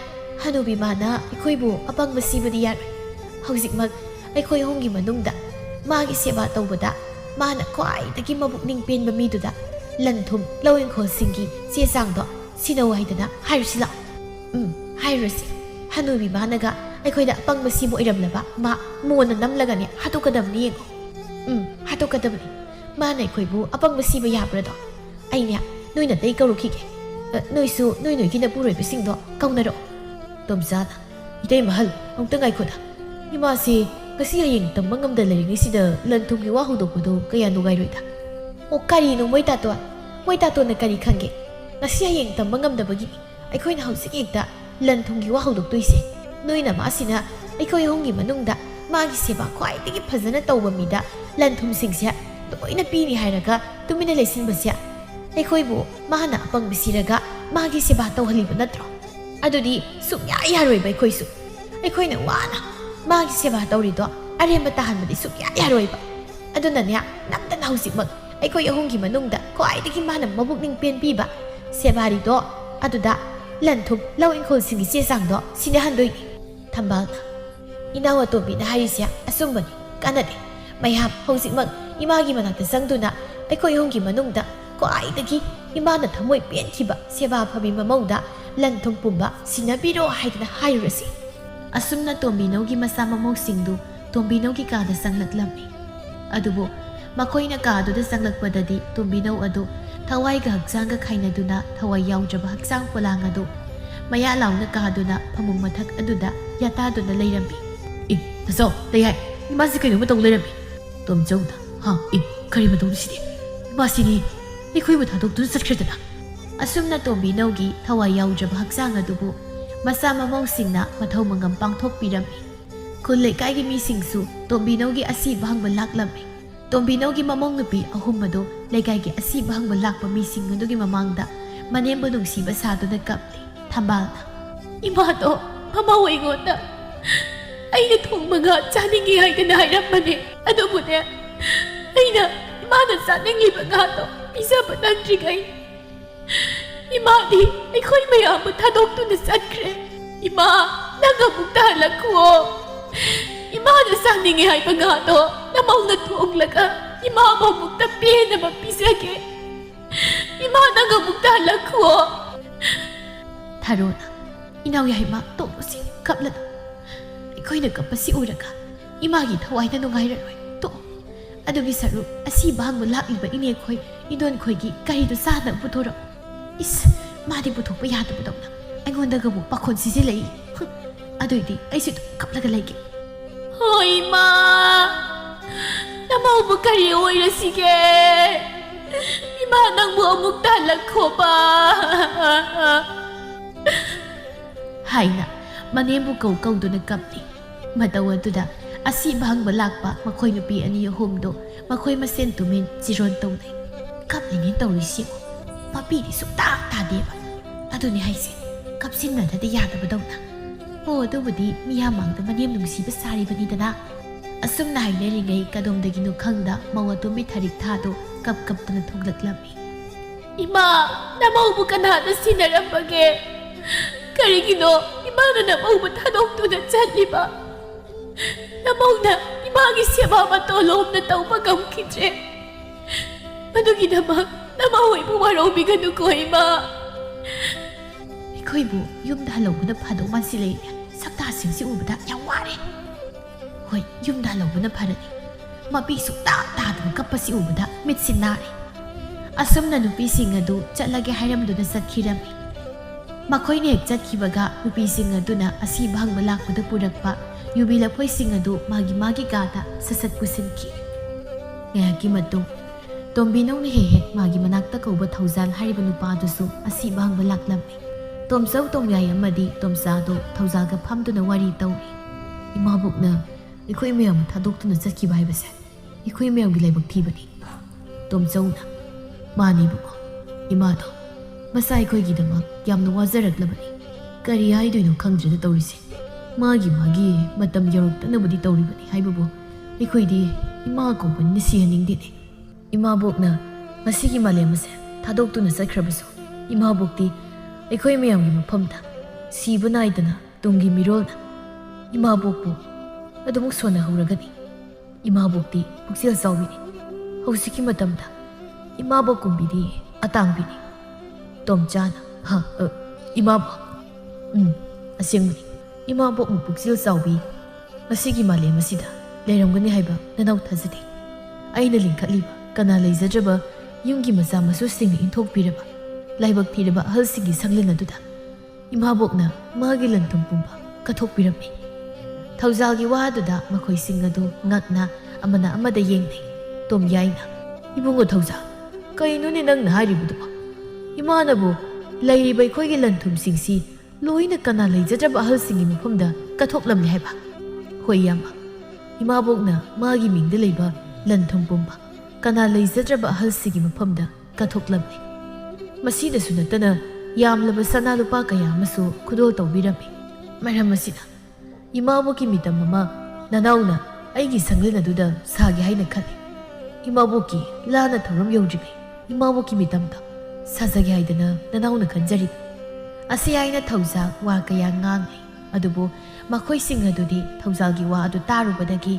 ꯍꯅꯨꯕꯤ ꯃꯥꯅ ꯑꯩꯈꯣꯏꯕꯨ ꯑꯄꯪꯕ ꯁꯤꯕꯗꯤ ꯌꯥꯔꯣꯏ꯫ ꯍꯧꯖꯤꯛꯃꯛ ꯑꯩꯈꯣꯏ ꯑꯍꯨꯝꯒꯤ ꯃꯅꯨꯡꯗ ꯃꯥꯒꯤ ꯁꯦꯕꯥ ꯇꯧꯕꯗ ꯃꯥꯅ ꯈ꯭ꯋꯥꯏꯗꯒꯤ ꯃꯕꯨꯛꯅꯤꯡ ꯄꯦꯟꯕ ꯃꯤꯗꯨꯗ ꯂꯟ ꯊꯨꯝ ꯂꯧ ꯏꯪꯈꯣꯜꯁꯤꯡꯒꯤ ꯆꯦ ꯆꯥꯡꯗꯣ ꯁꯤꯟꯅꯧ ꯍꯥꯏꯗꯅ ꯍꯥꯏꯔꯨꯁꯤ ꯂꯥꯛꯑꯣ꯫ ꯍꯥꯏꯔꯨꯔꯁꯤ꯫ ꯍꯅꯨꯕꯤ ꯃꯥꯅꯒ ꯑꯩꯈꯣꯏꯗ ꯑꯄꯪꯕ ꯁꯤꯕ ꯑꯣꯏꯔꯝꯂꯕ ꯃꯥ ꯃꯣꯟꯅ ꯅꯝꯂꯒꯅꯦ ꯍꯥꯠꯇꯣꯛꯀꯗꯕꯅꯤ ꯌꯦꯡꯉꯣ꯫ ꯍꯥꯠꯇꯣꯛꯀꯗꯕꯅꯤ꯫ ꯃꯥꯅ ꯑꯩꯈꯣꯏꯕꯨ ꯑꯄꯪꯕ ꯁꯤꯕ ꯌꯥꯕ꯭ꯔꯗꯣ? ꯑꯩꯅꯦ ꯅꯣꯏꯅ ꯑꯇꯩ ꯀꯧꯔꯨꯈꯤꯒꯦ꯫ ꯅꯣꯏꯁꯨ ꯅꯣꯏꯒꯤ ꯅꯄꯨꯔꯣꯏꯕꯁꯤꯡꯗꯣ ꯀꯧꯅꯔꯛꯑꯣ꯫ ꯇꯣꯝꯆꯥꯅ ꯏꯇꯩꯃꯍꯜ ꯑꯃꯨꯛꯇ ꯉꯥꯏꯈꯣꯗ꯫ ꯏꯃꯥꯁꯤ ꯉꯁꯤ ꯍꯌꯦꯡ ꯇꯝꯕ ꯉꯝꯗ ꯂꯩꯔꯤꯉꯩꯁꯤꯗ ꯂꯟ ꯊꯨꯝꯒꯤ ꯋꯥ ꯍꯧꯗꯣꯛꯄꯗꯣ ꯀꯌꯥ ꯅꯨꯡꯉꯥꯏꯔꯣꯏꯗ꯫ ꯑꯣ ꯀꯔꯤꯅꯣ ꯃꯣꯏ ꯇꯥꯇꯣꯟ? ꯃꯣꯏ ꯇꯥꯇꯣꯟꯅ ꯀꯔꯤ ꯈꯪꯒꯦ? ꯉꯁꯤ ꯍꯌꯦꯡ ꯇꯝꯕ ꯉꯝꯗꯕꯒꯤꯅꯤ ꯑꯩꯈꯣꯏꯅ ꯍꯧꯖꯤꯛ ꯍꯦꯛꯇ ꯂꯟ ꯊꯨꯝꯒꯤ ꯋꯥ ꯍꯧꯗꯣꯛꯇꯣꯏꯁꯦ꯫ ꯅꯣꯏꯅ ꯃꯥꯁꯤꯅ ꯑꯩꯈꯣꯏ ꯑꯍꯨꯝꯒꯤ ꯃꯅꯨꯡꯗ ꯃꯥꯒꯤ ꯁꯦꯕꯥ ꯈ꯭ꯋꯥꯏꯗꯒꯤ ꯐꯖꯅ ꯇꯧꯕ ꯃꯤꯗ ꯂꯟ ꯊꯨꯝꯁꯤꯡꯁꯦ ꯂꯣꯏꯅ ꯄꯤꯅꯤ ꯍꯥꯏꯔꯒ ꯇꯨꯃꯤꯟꯅ ꯂꯩꯁꯤꯟꯕꯁꯦ ꯑꯩꯈꯣꯏꯕꯨ ꯃꯥꯅ ꯑꯄꯪꯕ ꯁꯤꯔꯒ ꯃꯥꯒꯤ ꯁꯦꯕꯥ ꯇꯧꯍꯜꯂꯤꯕ ꯅꯠꯇ꯭ꯔꯣ? ꯑꯗꯨꯗꯤ ꯁꯨꯡꯌꯥ ꯌꯥꯔꯣꯏꯕ ꯑꯩꯈꯣꯏꯁꯨ꯫ ꯑꯩꯈꯣꯏꯅ ꯋꯥꯅ ꯃꯥꯒꯤ ꯁꯦꯕꯥ ꯇꯧꯔꯤꯗꯣ ꯑꯔꯦꯝꯕ ꯇꯥꯍꯟꯕꯗꯤ ꯁꯨꯡꯌꯥ ꯌꯥꯔꯣꯏꯕ꯫ ꯑꯗꯨꯅꯅꯦ ꯅꯝꯗꯅ ꯍꯧꯖꯤꯛꯃꯛ ꯑꯩꯈꯣꯏ ꯑꯍꯨꯝꯒꯤ ꯃꯅꯨꯡꯗ ꯈ꯭ꯋꯥꯏꯗꯒꯤ ꯃꯥꯅ ꯃꯕꯨꯛꯅꯤꯡ ꯄꯦꯟꯕꯤꯕ ꯁꯦꯕꯥꯔꯤꯗꯣ ꯑꯗꯨꯗ ꯂꯟ ꯊꯨꯝ ꯂꯧ ꯏꯪꯈꯣꯜꯁꯤꯡꯒꯤ ꯆꯦ ꯆꯥꯡꯗꯣ ꯁꯤꯟꯅꯍꯟꯗꯣꯏꯅꯤ꯫ ꯊꯝꯕꯥꯜꯅ ꯏꯅꯥꯎ ꯑꯇꯣꯝꯕꯤꯅ ꯍꯥꯏꯔꯤꯁꯦ ꯑꯆꯨꯝꯕꯅꯤ, ꯀꯥꯟꯅꯗꯦ꯫ ꯃꯌꯥꯝ ꯍꯧꯖꯤꯛꯃꯛ ꯏꯃꯥꯒꯤ ꯃꯅꯥꯛꯇ ꯆꯪꯗꯨꯅ ꯑꯩꯈꯣꯏ ꯑꯍꯨꯝꯒꯤ ꯃꯅꯨꯡꯗ ꯈ꯭ꯋꯥꯏꯗꯒꯤ ꯏꯃꯥꯅ ꯊꯃꯣꯏ ꯄꯦꯟꯈꯤꯕ ꯁꯦꯕꯥ ꯐꯕꯤ ꯃꯃꯧꯗ ꯂꯟ ꯊꯨꯝ ꯄꯨꯝꯕ ꯁꯤꯟꯅꯕꯤꯔꯣ ꯍꯥꯏꯗꯅ ꯍꯥꯏꯔꯨꯔꯁꯤ꯫ ꯑꯁꯨꯝꯅ ꯇꯣꯝꯕꯤꯅꯧꯒꯤ ꯃꯆꯥ ꯃꯃꯧꯁꯤꯡꯗꯨ ꯇꯣꯝꯕꯤꯅꯧꯒꯤ ꯀꯥꯗ ꯆꯪꯂꯛꯂꯝꯃꯤ꯫ ꯑꯗꯨꯕꯨ ꯃꯈꯣꯏꯅ ꯀꯥꯗꯨꯗ ꯆꯪꯂꯛꯄꯗꯗꯤ ꯇꯣꯝꯕꯤꯅꯧ ꯑꯗꯨ ꯊꯋꯥꯏꯒ ꯍꯛꯆꯥꯡꯒ ꯈꯥꯏꯅꯗꯨꯅ ꯊꯋꯥꯏ ꯌꯥꯎꯗ꯭ꯔꯕ ꯍꯛꯆꯥꯡ ꯄꯣꯂꯥꯡ ꯑꯗꯨ ꯃꯌꯥ ꯂꯥꯎꯅ ꯀꯥꯗꯨꯅ ꯐꯃꯨꯡ ꯃꯊꯛ ꯑꯗꯨꯗ ꯌꯥꯇꯥꯗꯨꯅ ꯂꯩꯔꯝꯃꯤ꯫ ꯅꯆꯥꯎ ꯇꯌꯥꯏ, ꯏꯃꯥꯁꯤ ꯀꯩꯅꯣꯝꯃ ꯇꯧ ꯂꯩꯔꯝꯃꯤ꯫ ꯇꯣꯝꯆꯧꯅ ꯀꯔꯤ ꯃꯇꯧꯅꯣ ꯁꯤꯗꯤ? ꯏꯃꯥꯁꯤꯗꯤ ꯑꯩꯈꯣꯏꯕꯨ ꯊꯥꯗꯣꯛꯇꯨꯅ ꯆꯠꯈ꯭ꯔꯦꯗꯅ꯫ ꯑꯁꯨꯝꯅ ꯇꯣꯝꯕꯤꯅꯧꯒꯤ ꯊꯋꯥꯏ ꯌꯥꯎꯗ꯭ꯔꯕ ꯍꯛꯆꯥꯡ ꯑꯗꯨꯕꯨ ꯃꯆꯥ ꯃꯃꯧꯁꯤꯡꯅ ꯃꯊꯧ ꯃꯉꯝ ꯄꯥꯡꯊꯣꯛꯄꯤꯔꯝꯃꯤ꯫ ꯈꯨꯜ ꯂꯩꯀꯥꯏꯒꯤ ꯃꯤꯁꯤꯡꯁꯨ ꯇꯣꯝꯕꯤꯅꯧꯒꯤ ꯑꯁꯤꯕ ꯍꯪꯕ ꯂꯥꯛꯂꯝꯃꯤ꯫ ꯇꯣꯝꯕꯤꯅꯧꯒꯤ ꯃꯃꯧ ꯅꯨꯄꯤ ꯑꯍꯨꯝ ꯑꯗꯨ ꯂꯩꯀꯥꯏꯒꯤ ꯑꯁꯤꯕ ꯍꯪꯕ ꯂꯥꯛꯄ ꯃꯤꯁꯤꯡ ꯑꯗꯨꯒꯤ ꯃꯃꯥꯡꯗ ꯃꯅꯦꯝꯕꯨ ꯅꯨꯡꯁꯤꯕ ꯁꯥꯗꯨꯅ ꯀꯞꯂꯤ꯫ ꯊꯝꯕꯥꯜꯅ ꯏꯃꯥꯗꯣ ꯃꯃꯧ ꯑꯩꯉꯣꯟꯗ ꯑꯩꯅ ꯊꯣꯡꯕ ꯉꯥ ꯆꯥꯅꯤꯡꯉꯤ ꯍꯥꯏꯗꯅ ꯍꯥꯏꯔꯝꯕꯅꯦ, ꯑꯗꯨꯕꯨꯅꯦ ꯑꯩꯅ ꯏꯃꯥꯅ ꯆꯥꯅꯤꯡꯂꯤꯕ ꯉꯥꯗꯣ ꯄꯤꯖꯕ ꯅꯪꯗ꯭ꯔꯤꯉꯩ ꯏꯃꯥꯗꯤ ꯑꯩꯈꯣꯏ ꯃꯌꯥꯝꯕꯨ ꯊꯥꯗꯣꯛꯇꯨꯅ ꯆꯠꯈ꯭ꯔꯦ꯫ ꯏꯃꯥ ꯅꯪ ꯑꯃꯨꯛꯇ ꯍꯜꯂꯛꯈꯨꯑꯣ꯫ ꯏꯃꯥꯅ ꯆꯥꯅꯤꯡꯉꯤ ꯍꯥꯏꯕ ꯉꯥꯗꯣ ꯅꯃꯧꯅ ꯊꯣꯡꯂꯒ ꯏꯃꯥꯕꯨ ꯑꯃꯨꯛꯇ ꯄꯦꯟꯅꯕ ꯄꯤꯖꯒꯦ꯫ ꯏꯃꯥ ꯅꯪ ꯑꯃꯨꯛꯇ ꯍꯜꯂꯛꯈꯨꯑꯣ꯫ ꯊꯥꯔꯣꯅ ꯏꯅꯥꯎ ꯌꯥꯏꯃ ꯇꯣꯛꯎꯁꯤ, ꯀꯞꯂꯅꯨ꯫ ꯑꯩꯈꯣꯏꯅ ꯀꯞꯄꯁꯤ ꯎꯔꯒ ꯏꯃꯥꯒꯤ ꯊꯋꯥꯏꯅ ꯅꯨꯡꯉꯥꯏꯔꯔꯣꯏ, ꯇꯣꯛꯑꯣ꯫ ꯑꯗꯨꯒꯤ ꯁꯔꯨꯛ ꯑꯁꯤꯕ ꯍꯪꯕ ꯂꯥꯛꯂꯤꯕ ꯏꯅꯦꯈꯣꯏ ꯏꯗꯣꯟꯈꯣꯏꯒꯤ ꯀꯔꯤꯗꯣ ꯆꯥꯅꯕ ꯄꯨꯊꯣꯔꯛꯑꯣ꯫ ꯏꯁ ꯃꯥꯗꯤ ꯄꯨꯊꯣꯛꯄ ꯌꯥꯗꯕꯗꯧꯅ ꯑꯩꯉꯣꯟꯗꯒ ꯑꯃꯨꯛ ꯄꯥꯈꯣꯟ ꯁꯤꯖꯤꯜꯂꯛꯏ꯫ ꯑꯗꯨꯏꯗꯤ ꯑꯩꯁꯨ ꯑꯗꯨꯝ ꯀꯞꯂꯒ ꯂꯩꯒꯦ꯫ ꯍꯣꯏ ꯏꯃꯥ, ꯅꯃꯧꯕꯨ ꯀꯔꯤ ꯑꯣꯏꯔꯁꯤꯒꯦ? ꯏꯃꯥ ꯅꯪꯕꯨ ꯑꯃꯨꯛꯇ ꯍꯜꯂꯛꯈꯣꯕ ꯍꯥꯏꯅ ꯃꯅꯦꯝꯕꯨ ꯀꯧꯗꯨꯅ ꯀꯞꯂꯤ꯫ ꯃꯇꯧ ꯑꯗꯨꯗ ꯑꯁꯤꯕ ꯍꯪꯕ ꯂꯥꯛꯄ ꯃꯈꯣꯏ ꯅꯨꯄꯤ ꯑꯅꯤ ꯑꯍꯨꯝꯗꯣ ꯃꯈꯣꯏ ꯃꯁꯦꯟ ꯇꯨꯃꯤꯟ ꯆꯤꯔꯣꯟ ꯇꯧꯅꯩ꯫ ꯀꯞꯂꯤꯅꯦ ꯇꯧꯔꯤꯁꯤ ꯌꯦꯡꯉꯣ, ꯃꯄꯤꯗꯤ ꯁꯨꯛꯇꯥ ꯇꯥꯗꯦꯕ꯫ ꯑꯗꯨꯅꯤ ꯍꯥꯏꯁꯦ, ꯀꯞꯁꯤꯟꯅꯗꯗꯤ ꯌꯥꯗꯕꯗꯧꯅ꯫ ꯑꯣ ꯑꯗꯨꯕꯨꯗꯤ ꯃꯤꯌꯥꯝ ꯃꯥꯡꯗ ꯃꯅꯦꯝ ꯅꯨꯡꯁꯤꯕ ꯁꯥꯔꯤꯕꯅꯤꯗꯅ꯫ ꯑꯁꯨꯝꯅ ꯍꯥꯏꯅꯔꯤꯉꯩ ꯀꯗꯣꯝꯗꯒꯤꯅꯣ ꯈꯪꯗ ꯃꯧ ꯑꯇꯣꯝꯕꯤ ꯊꯥꯔꯤꯛ ꯊꯥꯗꯣ ꯀꯞꯇꯨꯅ ꯊꯣꯛꯂꯛꯂꯝꯃꯤ꯫ ꯏꯃꯥ, ꯅꯃꯧꯕꯨ ꯀꯅꯥꯅ ꯁꯤꯟꯅꯔꯝꯕꯒꯦ? ꯀꯔꯤꯒꯤꯅꯣ ꯏꯃꯥꯅ ꯅꯃꯧꯕꯨ ꯊꯥꯗꯣꯛꯇꯨꯅ ꯆꯠꯂꯤꯕ? ꯅꯃꯧꯅ ꯏꯃꯥꯒꯤ ꯁꯦꯕꯥ ꯃꯇꯣꯂꯣꯝꯅ ꯇꯧꯕ ꯉꯝꯈꯤꯗ꯭ꯔꯦ꯫ ꯃꯗꯨꯒꯤꯗꯃꯛ ꯅꯃꯧ ꯑꯩꯕꯨ ꯋꯥꯔꯧꯕꯤꯒꯅꯨꯀꯣ ꯏꯃꯥ꯫ ꯑꯩꯈꯣꯏꯕꯨ ꯌꯨꯝꯗ ꯍꯜꯂꯧꯕꯅ ꯐꯗꯧ ꯃꯥꯟꯁꯤꯜꯂꯛꯏꯅꯦ꯫ ꯁꯛꯇꯥꯁꯤꯡꯁꯤ ꯎꯕꯗ ꯌꯥꯝ ꯋꯥꯔꯦ꯫ ꯍꯣꯏ, ꯌꯨꯝꯗ ꯍꯜꯂꯧꯕꯅ ꯐꯔꯅꯤ꯫ ꯃꯄꯤ ꯁꯨꯛꯇꯥ ꯇꯥꯗꯅ ꯀꯞꯄꯁꯤ ꯎꯕꯗ ꯃꯤꯠꯁꯤ ꯅꯥꯔꯦ꯫ ꯑꯁꯨꯝꯅ ꯅꯨꯄꯤꯁꯤꯡ ꯑꯗꯨ ꯆꯠꯂꯒꯦ ꯍꯥꯏꯔꯝꯗꯨꯅ ꯆꯠꯈꯤꯔꯝꯃꯤ꯫ ꯃꯈꯣꯏꯅ ꯍꯦꯛ ꯆꯠꯈꯤꯕꯒ ꯅꯨꯄꯤꯁꯤꯡ ꯑꯗꯨꯅ ꯑꯁꯤꯕ ꯍꯪꯕ ꯂꯥꯛꯄꯗ ꯄꯨꯔꯛꯄ ꯌꯨꯕꯤ ꯂꯐꯣꯏꯁꯤꯡ ꯑꯗꯨ ꯃꯥꯒꯤ ꯀꯥꯗ ꯁꯠ ꯄꯨꯁꯤꯟꯈꯤ꯫ Ngayaki matung Tombinaw ni hehek magi manakta kauba thaujal hariba nupa adusu asiba hangba laklammi. Tomsau tomyai amadi tomsado thaujalga phamduna wari tauri. Imabukna ikhoi meyam thadoktuna chakhiba haibase. Ikhoi meyamgi laibak thibani. Tomsauna mani buko imado masa ikhoigi damak yamna wajaraklabani. Kari haidoino khangdrida taurise. Magi matam yoroktanabudi tauribani haibabu. Ikhoidi ima kobani sihaningdine. Imabokna masigi malemase thadoktuna chakhrabsu imabokti aikoi meyamgi mafamda siba naidana tungi mirolna imabokpu adumuk sona hauragani imabokti puksel sawbini hausiki matamda imabok kumbidi atangbini tomchana ha imabok asengmani imabok mu puksel sawbi masigi malemasida leiramgani haiba nanau thazadi aina linkhatliba kana leizajaba yungi maza masu sing inthok piraba laibak thiraba ahalsigi sanglin aduda imabokna magi lantum pumba kathok pirami thaujalgi wa aduda makhoi sing adu ngakna amana amada yengnei tom yaina ibungo thauja kaino ne nang haribudu imanabu lairibai khoigi lantum singsi loina kana leizajaba ahalsingi mufamda kathoklamni haiba hoyamba imabokna magi mingde leiba lantum pumba kana leizajaba ahalsigi mafamda kathoklamni masida sunatana yamlaba sana lupa kaya masu khudol tawbirami maram masida imaboki mitam mama nanauna aigi sanglina duda sagi haina khani imaboki lana thoram yawjibi imaboki mitamda sajagi haidana nanauna khanjari asi aina thauja wa kaya ngangai adubu makhoi sing adudi thaujalgi wa adu tarubadagi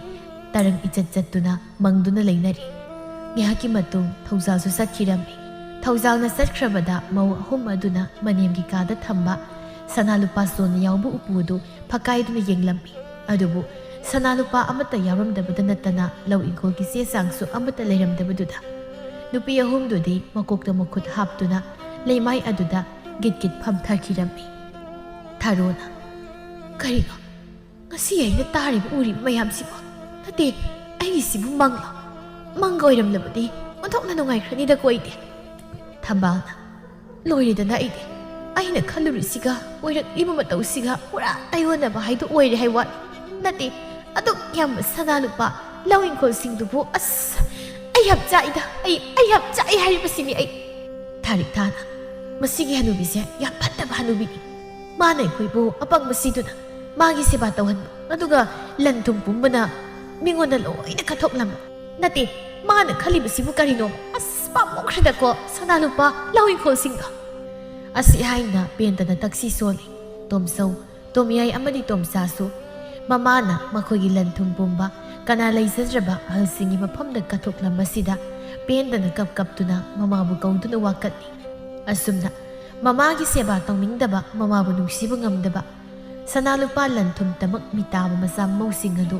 tarang ichat chattuna mangduna leinari ngahaki matung thaujalsu sakhirami thaujalna satkrabada mau ahum aduna manemgi kada thamba sanalupa sona yawbu upudu phakaiduna yenglammi adubu sanalupa amata yaramdabada natana law ingkolgi se sangsu amata leiramdabaduda nupi ahum dudi makokta makhut haptuna leimai aduda git pham thakirammi tharona kariga ngasi aina tariba uri mayamsibo nate aigi sibu mangla mangoiramlabadi onthokna nungai khrani da koide Thambalna loiridana ide aina khalurisiga oirak iba matausiga pura tayona ba haidu oire haiwa nati aduk yam sanalupa lawing khol singdubu as ai hab chaida ai hab chai haribasini ai tharik thana masigi hanubise yam phatta hanubi manai khoibu apang masiduna magi seba tawhan aduga lanthum pumbana mingonda loina kathoklam nati mana khalibasibu karino as pamokhridako sanalupa lawing khol singda asi haina pendana taksi soli tomsau tomyai amadi tomsasu mamana makhogi lanthum pumba kana leizajraba halsingi mafamda kathoklam masida pendana kaptuna mamabu kauduna wakatni asumna mamagi seba tawmingdaba mamabu nungsibu ngamdaba sanalupa lanthum tamak mitaba masam mausing adu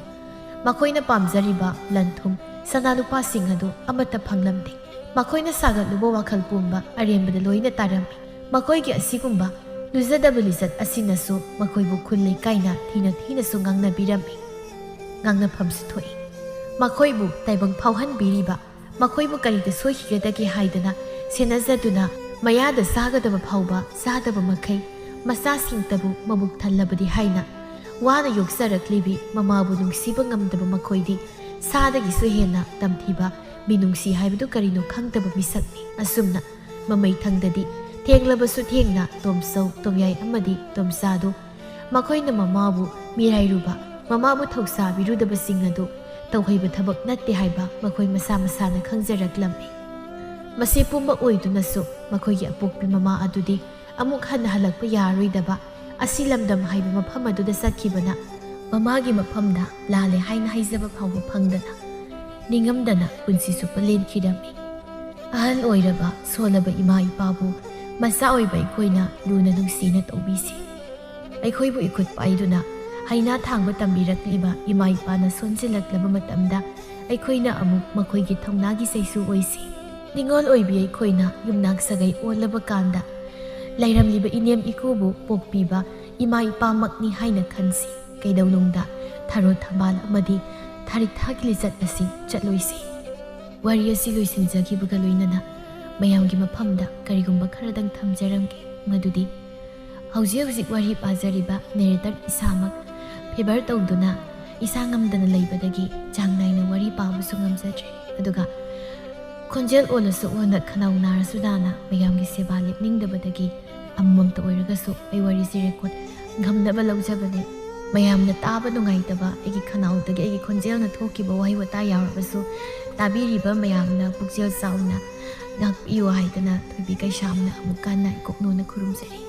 makoina pamjariba lanthum sanalupa sing adu amata phanglamde makoina sagatlubo wakhal pumba arembada loina tarami makoigi asigumba luzadaba lizat asinasu makoibu khullei kaina thina su ngangna birami ngangna phamsu thoi makoibu taibang phauhan biriba makoibu karida soihigadagi haidana senazaduna mayada sagadaba phauba sadaba makai masa singtabu mabuk thallabadi haina wana yoksaraklibi mamabu nungsiba ngamdaba makoidi sadagi suhena tamthiba minungsi haibadu karino khangtaba misakni asumna mamai thangdadi thenglabasu thengna tomsau tomyai amadi tomsadu makoina mamabu mirairuba mamabu thausa birudaba singadu tawhaiba thabak natte haiba makoi masa masana khangjaraklammi masi pumba oidunasu makoigi apokpi mama adudi amuk hana halakpa yaroidaba asilamdam haiba mafam aduda sakhibana mamagi mafamda lale haina haizaba phawba phangdana ningamdana punsi supalen khidami ahal oiraba solaba ima ipabu masa oiba ikhoina luna nungsina tawbisi aikhoibu ikut paiduna haina thangba tambirakliba ima ipana sonjilaklaba matamda aikhoina amuk makhoigi thongnagi saisu oisi ningol oibi aikhoina yumnak sagai olaba kanda lairamliba inem ikubu pokpiba ima ipamakni haina khansi kaidawlungda tharo thambal amadi tharik thakili jat asi chatloisi ꯋꯥꯔꯤ ꯑꯁꯤ ꯂꯣꯏꯁꯤꯟꯖꯈꯤꯕꯒ ꯂꯣꯏꯅꯅ ꯃꯌꯥꯝꯒꯤ ꯃꯐꯝꯗ ꯀꯔꯤꯒꯨꯝꯕ ꯈꯔꯗꯪ ꯊꯝꯖꯔꯝꯒꯦ, ꯃꯗꯨꯗꯤ ꯍꯧꯖꯤꯛ ꯋꯥꯔꯤ ꯄꯥꯖꯔꯤꯕ ꯅꯦꯔꯦꯇꯔ ꯏꯁꯥꯃꯛ ꯐꯤꯚꯔ ꯇꯧꯗꯨꯅ ꯏꯁꯥ ꯉꯝꯗꯅ ꯂꯩꯕꯗꯒꯤ ꯆꯥꯡ ꯅꯥꯏꯅ ꯋꯥꯔꯤ ꯄꯥꯕꯁꯨ ꯉꯝꯖꯗ꯭ꯔꯦ, ꯑꯗꯨꯒ ꯈꯣꯟꯖꯦꯜ ꯑꯣꯜꯂꯁꯨ ꯑꯣꯟꯅ ꯈꯅꯥꯎ ꯅꯥꯔꯁꯨ ꯅꯥꯅ ꯃꯌꯥꯝꯒꯤ ꯁꯦꯕꯥ ꯂꯦꯞꯅꯤꯡꯗꯕꯗꯒꯤ ꯑꯃꯃꯝꯇ ꯑꯣꯏꯔꯒꯁꯨ ꯑꯩ ꯋꯥꯔꯤꯁꯤ ꯔꯦꯀꯣꯔꯗ ꯉꯝꯅꯕ ꯂꯧꯖꯕꯅꯤ꯫ ꯃꯌꯥꯝꯅ ꯇꯥꯕ ꯅꯨꯡꯉꯥꯏꯇꯕ ꯑꯩꯒꯤ ꯈꯅꯥꯎꯗꯒꯤ ꯑꯩꯒꯤ ꯈꯣꯟꯖꯦꯜꯅ ꯊꯣꯛꯈꯤꯕ ꯋꯥꯍꯩ ꯋꯥꯇꯥ ꯌꯥꯎꯔꯕꯁꯨ ꯇꯥꯕꯤꯔꯤꯕ ꯃꯌꯥꯝꯅ ꯄꯨꯛꯆꯦꯜ ꯆꯥꯎꯅ ꯉꯥꯛꯄꯤꯌꯨ ꯍꯥꯏꯗꯅ ꯊꯣꯏꯕꯤ ꯀꯩꯁꯥꯝꯅ ꯑꯃꯨꯛ ꯍꯟꯅ ꯏꯀꯣꯛꯅꯣꯟꯅ ꯈꯨꯔꯨꯝꯖꯔꯤ꯫